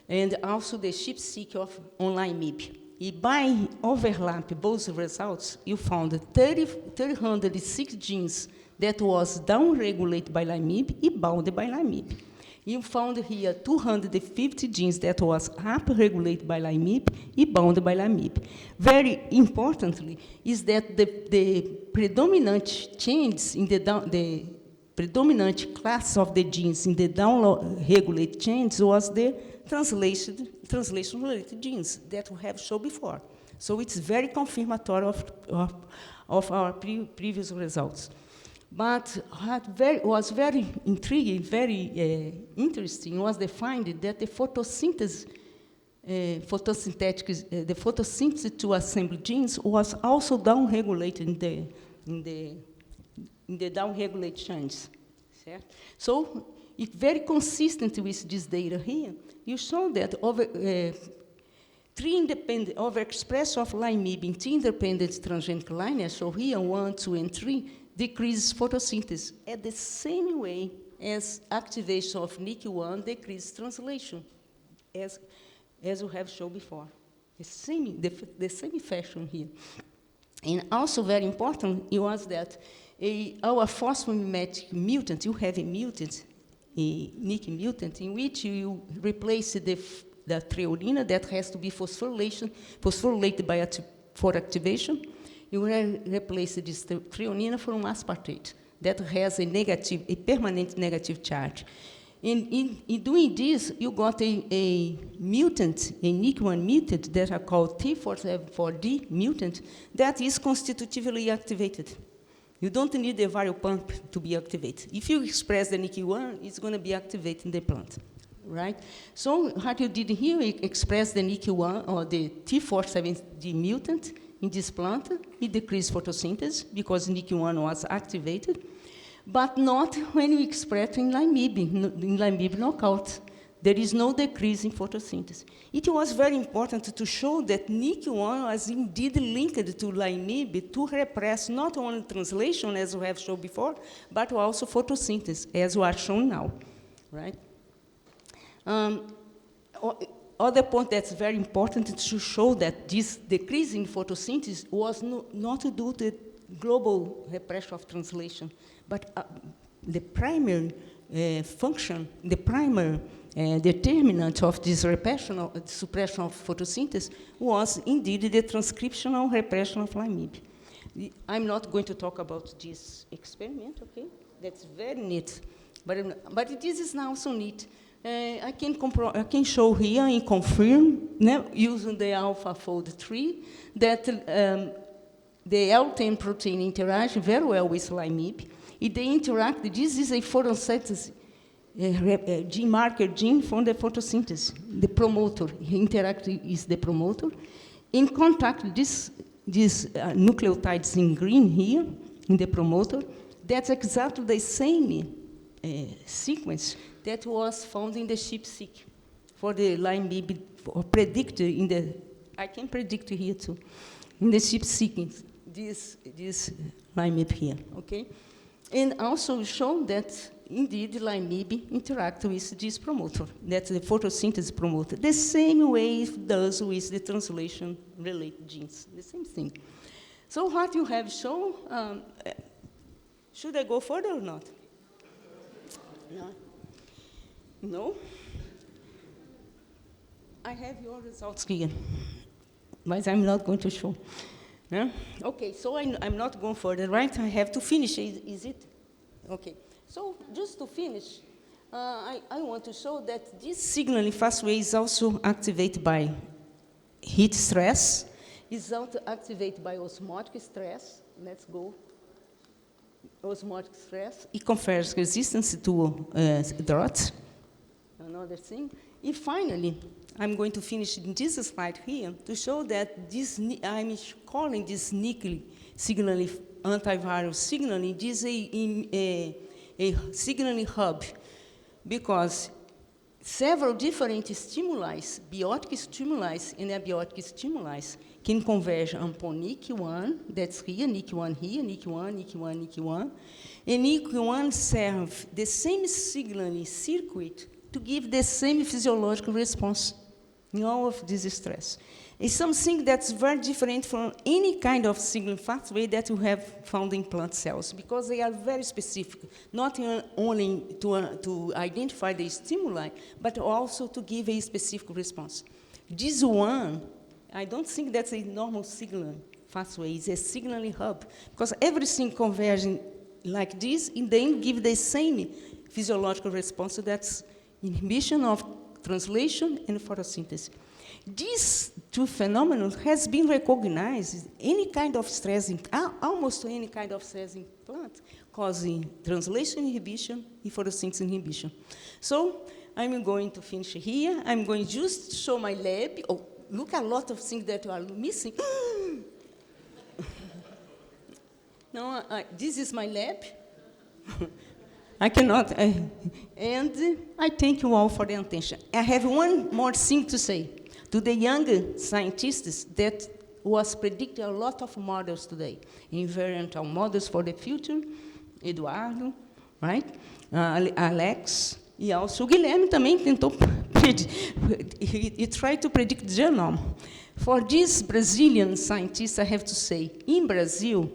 and also the ChIP-seq on LIMIB. By overlap both results, you found 306 genes that was down-regulated by LIMIB and bounded by LIMIB. You found here 250 genes that was up-regulated by LIMIB and bounded by LIMIB. Very importantly is that the predominant changes in the predominant class of the genes in the down-regulated genes was the translation-related genes that we have shown before. So it's very confirmatory of our previous results. But what was very intriguing, very interesting, was the finding that the photosynthesis to assemble genes was also down-regulated in the down-regulated genes. So it's very consistent with this data here. You show that overexpression of LIMIB in 3 independent transgenic lineages, so here 1, 2, and 3, decreases photosynthesis at the same way as activation of NIC1 decreases translation, as we have shown before. The same fashion here. And also very important, it was that our phosphomimetic mutant, you have a mutant, a NIC mutant, in which you replace the threonine that has to be phosphorylated for activation. You replace this threonine from aspartate that has a permanent negative charge. In doing this, you got a mutant, a NIC1 mutant that are called T474D mutant that is constitutively activated. You don't need the viral pump to be activated. If you express the NIC1, it's going to be activated in the plant, right? So what you did here, you express the NIC1 or the T474D mutant in this plant. It decreased photosynthesis because NIC1 was activated, but not when we express in Limib knockout. There is no decrease in photosynthesis. It was very important to show that NIC1 was indeed linked to Limib to repress not only translation, as we have shown before, but also photosynthesis, as we are shown now, right? Other point that's very important to show that this decrease in photosynthesis was not due to global repression of translation, but the primary function, the primary determinant of this suppression of photosynthesis was indeed the transcriptional repression of Limib. I'm not going to talk about this experiment, okay? That's very neat, but this is now so neat. I can show here and confirm, using the AlphaFold tree, that the L10 protein interacts very well with Limib. If they interact, this is a photosynthesis gene marker gene from the photosynthesis. The promoter interact is the promoter. In contact, these nucleotides in green here in the promoter. That's exactly the same sequence that was found in the sheep-seq for the Limib, or predicted in the, I can predict here too, in the sheep-sequence, this Limib here, okay? And also show that indeed Limib interact with this promoter, that's the photosynthesis promoter, the same way it does with the translation-related genes, the same thing. So what you have shown, should I go further or not? No? No? I have your results here, but I'm not going to show. Yeah? Okay, so I'm not going further, right? I have to finish, is it? Okay, so just to finish, I want to show that this signaling pathway is also activated by heat stress, is also activated by osmotic stress. Let's go. Osmotic stress. It confers resistance to drought. Another thing. And finally, I'm going to finish in this slide here to show that this, I'm calling this NIC signaling, antiviral signaling, this is a signaling hub, because several different stimuli, biotic stimuli and abiotic stimuli, can converge upon NIC1, that's here, NIC1 here, NIC1, NIC1, NIC1, and NIC1 serve the same signaling circuit to give the same physiological response in all of this stress. It's something that's very different from any kind of signaling pathway that you have found in plant cells, because they are very specific, not only to identify the stimuli, but also to give a specific response. This one, I don't think that's a normal signaling pathway, it's a signaling hub, because everything converging like this, and then give the same physiological response, so that's inhibition of translation and photosynthesis. These two phenomena has been recognized. Any kind of stress, almost any kind of stress in plant, causing translation inhibition and photosynthesis inhibition. So I'm going to finish here. I'm going just to show my lab. Oh, look, a lot of things that are missing. No, this is my lab. I cannot, and I thank you all for the attention. I have one more thing to say. To the younger scientists that was predicting a lot of models today, invariant models for the future, Eduardo, right? Alex, e also o Guilherme também tentou he tried to predict the genome. For these Brazilian scientists, I have to say, in Brazil,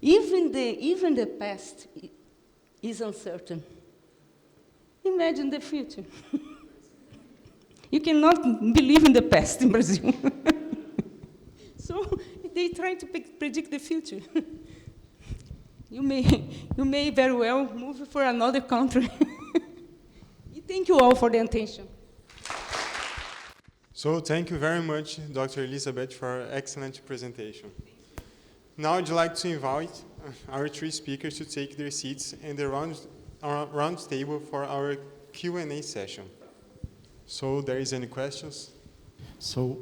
even the past is uncertain. Imagine the future. You cannot believe in the past in Brazil. So they try to predict the future. You may very well move for another country. Thank you all for the attention. So thank you very much, Dr. Elizabeth, for an excellent presentation. Now I'd like to invite our three speakers to take their seats in the round table for our Q&A session. So there is any questions? So,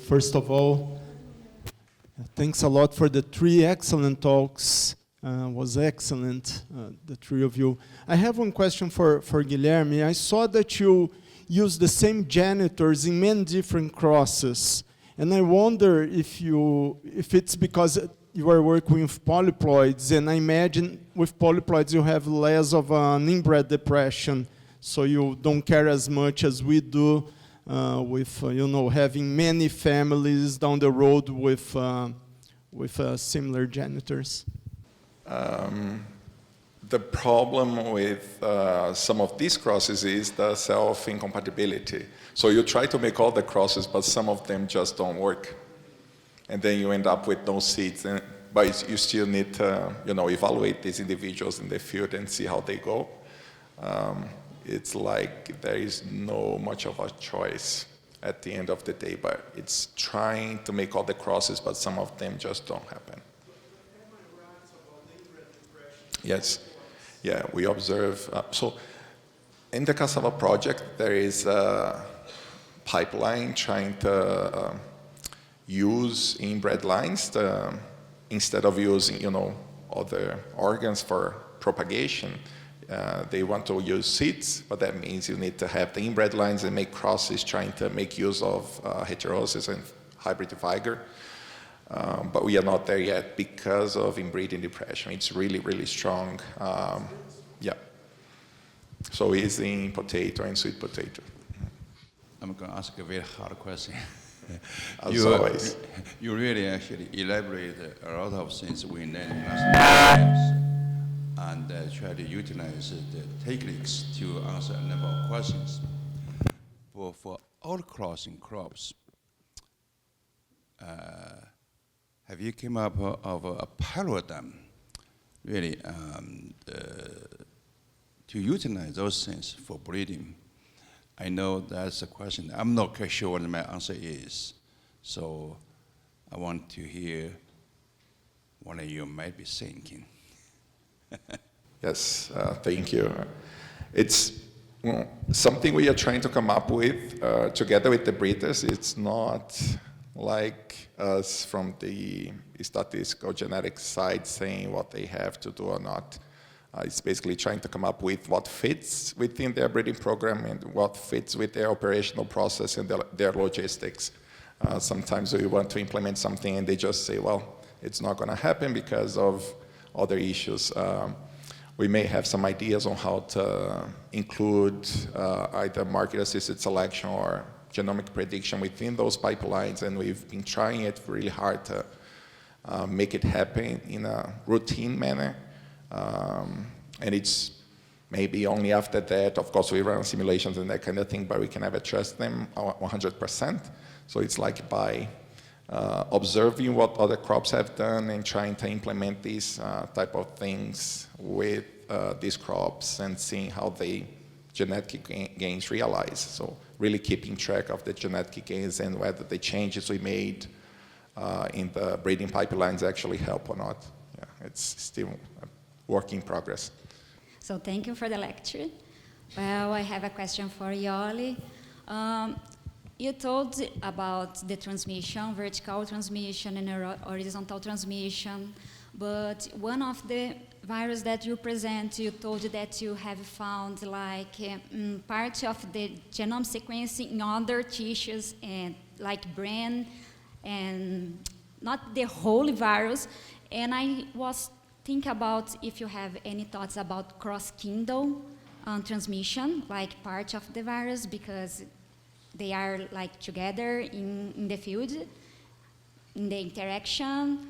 first of all, thanks a lot for the 3 excellent talks. Was excellent, the 3 of you. I have one question for Guilherme. I saw that you use the same janitors in many different crosses, and I wonder if it's because you are working with polyploids, and I imagine with polyploids you have less of an inbred depression, so you don't care as much as we do with having many families down the road with similar janitors. The problem with some of these crosses is the self-incompatibility. So you try to make all the crosses, but some of them just don't work. And then you end up with no seeds. But you still need to evaluate these individuals in the field and see how they go. It's like there is no much of a choice at the end of the day, but it's trying to make all the crosses, but some of them just don't happen. Yes, yeah, we observe. So in the cassava project, there is a pipeline trying to use inbred lines instead of using, other organs for propagation. They want to use seeds, but that means you need to have the inbred lines and make crosses trying to make use of heterosis and hybrid vigor. But we are not there yet because of inbreeding depression. It's really, really strong. Yeah. So it's in potato and sweet potato. I'm going to ask a very hard question. As always. You really actually elaborate a lot of things we learned last years and try to utilize the techniques to answer a number of questions. For outcrossing crops, have you come up of a paradigm, really, to utilize those things for breeding? I know that's a question. I'm not quite sure what my answer is. So I want to hear what you might be thinking. Yes, thank you. It's something we are trying to come up with together with the breeders. It's not like us from the statistical genetic side saying what they have to do or not. It's basically trying to come up with what fits within their breeding program and what fits with their operational process and their logistics. Sometimes we want to implement something and they just say, well, it's not going to happen because of other issues. We may have some ideas on how to include either market-assisted selection or genomic prediction within those pipelines, and we've been trying it really hard to make it happen in a routine manner. And it's maybe only after that, of course, we run simulations and that kind of thing, but we can never trust them 100%. So it's like by observing what other crops have done and trying to implement these type of things with these crops and seeing how they genetic gains realize. So really keeping track of the genetic gains and whether the changes we made in the breeding pipelines actually help or not. Yeah, it's still a work in progress. So thank you for the lecture. Well, I have a question for Ioly. You told about the transmission, vertical transmission and horizontal transmission, but one of the virus that you present, you told that you have found like part of the genome sequencing in other tissues and like brain and not the whole virus. And I was thinking about if you have any thoughts about cross-kingdom transmission, like part of the virus, because they are like together in the field, in the interaction.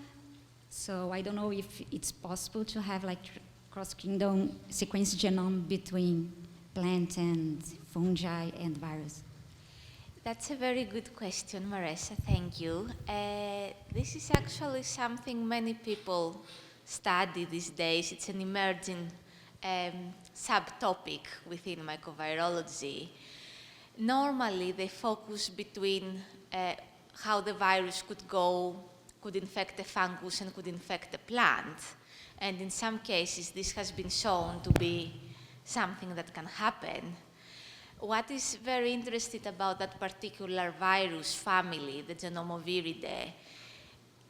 So I don't know if it's possible to have like cross-kingdom sequence genome between plant and fungi and virus. That's a very good question, Marissa. Thank you. This is actually something many people study these days. It's an emerging subtopic within microvirology. Normally, they focus between how the virus could infect a fungus and could infect a plant. And in some cases, this has been shown to be something that can happen. What is very interesting about that particular virus family, the Genomaviridae,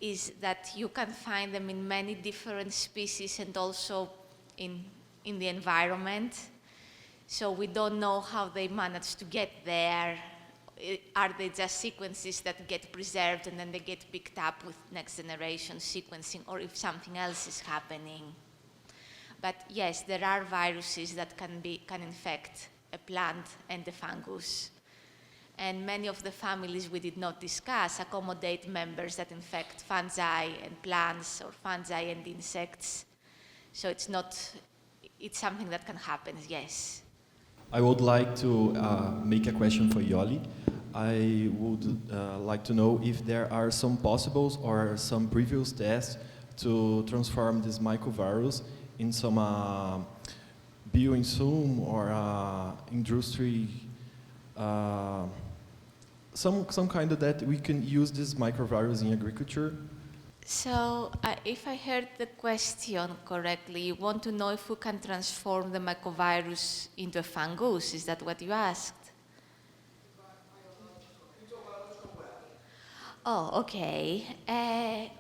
is that you can find them in many different species and also in the environment. So we don't know how they managed to get there. Are they just sequences that get preserved and then they get picked up with next generation sequencing, or if something else is happening? But yes, there are viruses that can infect a plant and a fungus. And many of the families we did not discuss accommodate members that infect fungi and plants, or fungi and insects. So it's something that can happen, yes. I would like to make a question for Ioly. I would like to know if there are some possibles or some previous tests to transform this mycovirus in some bioinsume or industry, some kind of that we can use this microvirus in agriculture. So, if I heard the question correctly, you want to know if we can transform the mycovirus into a fungus? Is that what you asked? Oh, okay.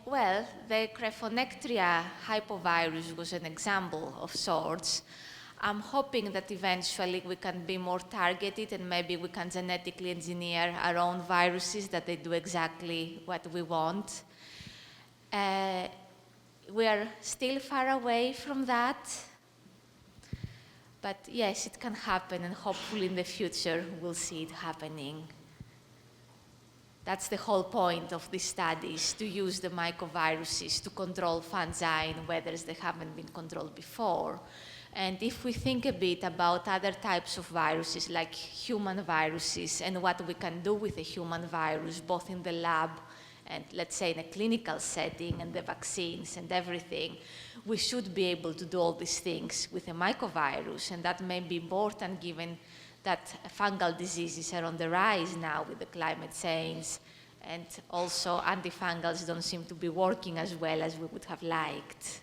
Well, the Crephonectria hypovirus was an example of sorts. I'm hoping that eventually we can be more targeted and maybe we can genetically engineer our own viruses that they do exactly what we want. We are still far away from that, but yes, it can happen, and hopefully in the future we'll see it happening. That's the whole point of these studies, to use the mycoviruses to control fungi in weathers that haven't been controlled before. And if we think a bit about other types of viruses, like human viruses, and what we can do with a human virus, both in the lab and let's say in a clinical setting, and the vaccines and everything, we should be able to do all these things with a mycovirus, and that may be important given that fungal diseases are on the rise now with the climate change, and also antifungals don't seem to be working as well as we would have liked.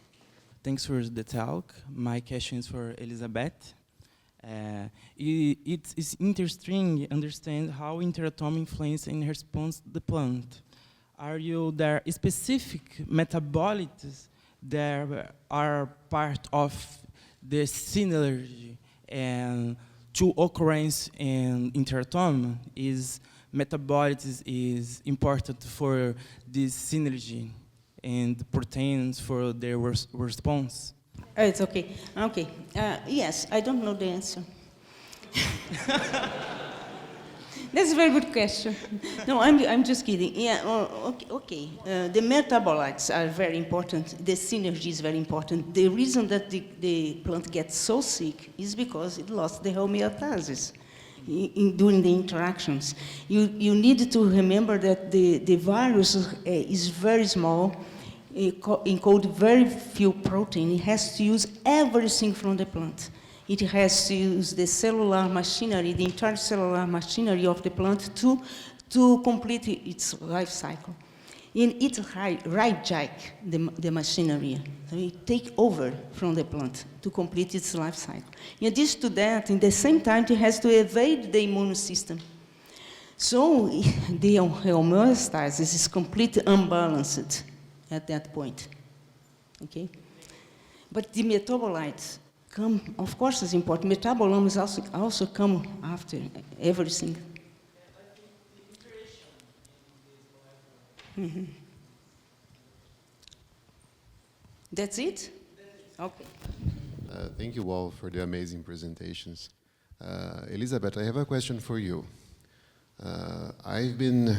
Thanks for the talk. My question is for Elizabeth. It is interesting to understand how interatom influence and response the plant. Are there specific metabolites that are part of the synergy and to occurrence in interatom? Is metabolites is important for this synergy and proteins for their response? It's okay. Okay. Yes, I don't know the answer. That's a very good question. No, I'm just kidding. Yeah, okay. The metabolites are very important. The synergy is very important. The reason that the plant gets so sick is because it lost the homeostasis during the interactions. You need to remember that the virus is very small, encode very few protein. It has to use everything from the plant. It has to use the cellular machinery, the entire cellular machinery of the plant to complete its life cycle. And it hijack the machinery. So it takes over from the plant to complete its life cycle. In addition to that, in the same time, it has to evade the immune system. So the homeostasis is completely unbalanced at that point. Okay? But the metabolites come, of course, is important. Metabolomes also come after everything. Mm-hmm. That's it? Okay. Thank you all for the amazing presentations. Elizabeth, I have a question for you. I've been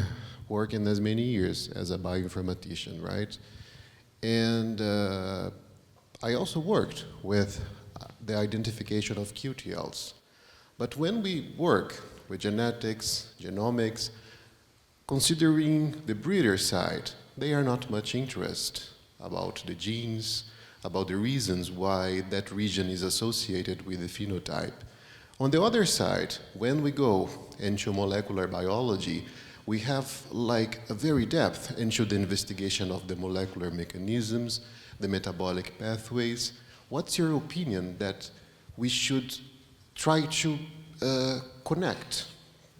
working as many years as a bioinformatician, right? And I also worked with the identification of QTLs. But when we work with genetics, genomics, considering the breeder side, they are not much interested about the genes, about the reasons why that region is associated with the phenotype. On the other side, when we go into molecular biology, we have like a very depth into the investigation of the molecular mechanisms, the metabolic pathways. What's your opinion that we should try to connect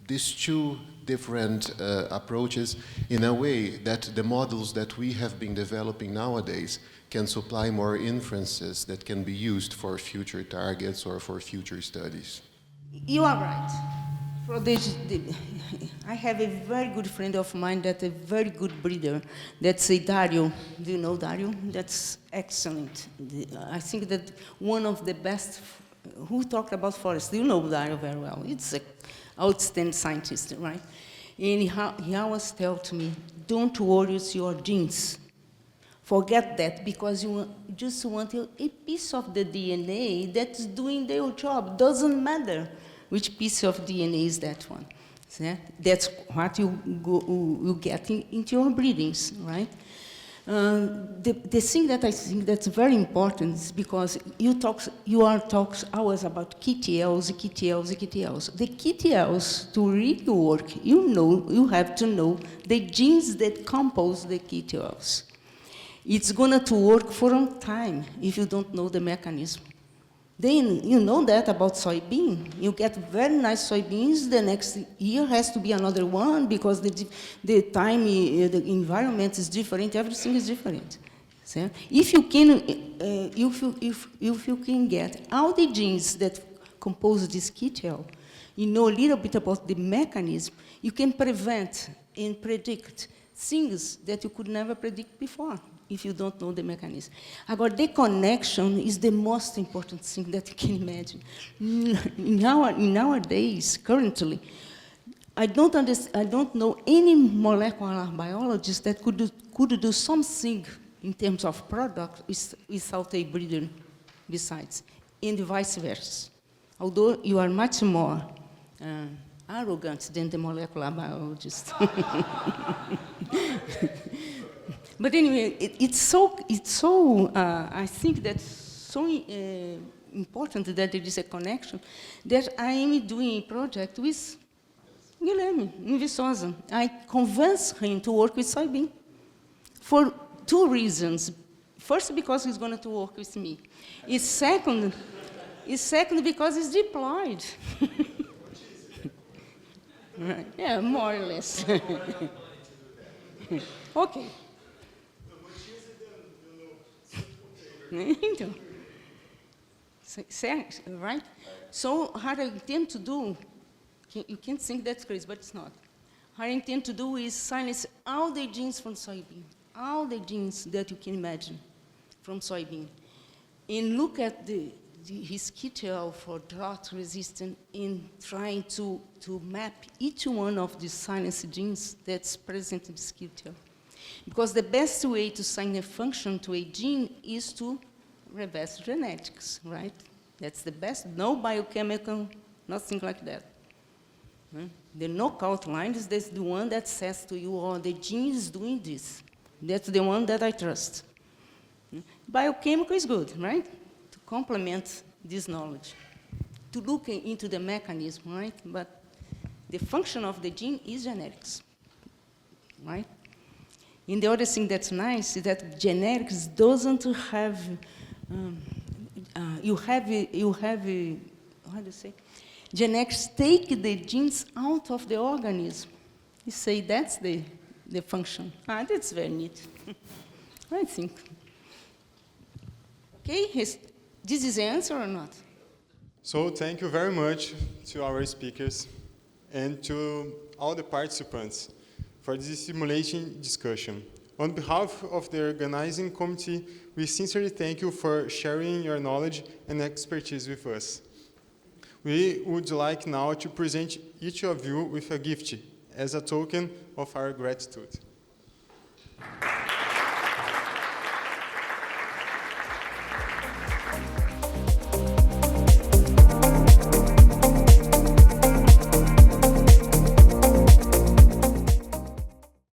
these two different approaches in a way that the models that we have been developing nowadays can supply more inferences that can be used for future targets or for future studies. You are right. For this, I have a very good friend of mine that's a very good breeder. That's a Dario. Do you know Dario? That's excellent. I think that one of the best, who talked about forests? You know Dario very well. It's an outstanding scientist, right? And he always tells me, don't worry with your genes. Forget that, because you just want a piece of the DNA that's doing their job. Doesn't matter which piece of DNA is that one. That's what you get into your breedings, right? The thing that I think that's very important is because you are talks always about KTLs. The KTLs, to really work, you have to know the genes that compose the KTLs. It's going to work for a time if you don't know the mechanism. Then you know that about soybean. You get very nice soybeans. The next year has to be another one because the time, the environment is different. Everything is different. So if you can get all the genes that compose this KTL, you know a little bit about the mechanism, you can prevent and predict things that you could never predict before if you don't know the mechanism. Agora, the connection is the most important thing that you can imagine. In our days, currently, I don't know any molecular biologist that could do something in terms of product without a breeder besides, and vice versa. Although you are much more arrogant than the molecular biologist. But anyway, it's so. I think that's so important that there is a connection that I am doing a project with Guilherme in Viçosa. I convinced him to work with soybean for two reasons. First, because he's going to work with me. Second, because he's deployed. Right. Yeah, more or less. Okay. Então, right? So what I intend to do, you can think that's crazy, but it's not. What I intend to do is silence all the genes from soybean, all the genes that you can imagine from soybean, and look at his KTL for drought resistant in trying to map each one of the silenced genes that's present in this KTL. Because the best way to assign a function to a gene is to reverse genetics, right? That's the best. No biochemical, nothing like that. The knockout line is the one that says to you, oh, the gene is doing this. That's the one that I trust. Biochemical is good, right? To complement this knowledge. To look into the mechanism, right? But the function of the gene is genetics, right? And the other thing that's nice is that genetics doesn't have, how do you say? Genetics take the genes out of the organism. You say that's the function. That's very neat. I think. Okay, this is the answer or not? So thank you very much to our speakers and to all the participants for this simulation discussion. On behalf of the organizing committee, we sincerely thank you for sharing your knowledge and expertise with us. We would like now to present each of you with a gift as a token of our gratitude.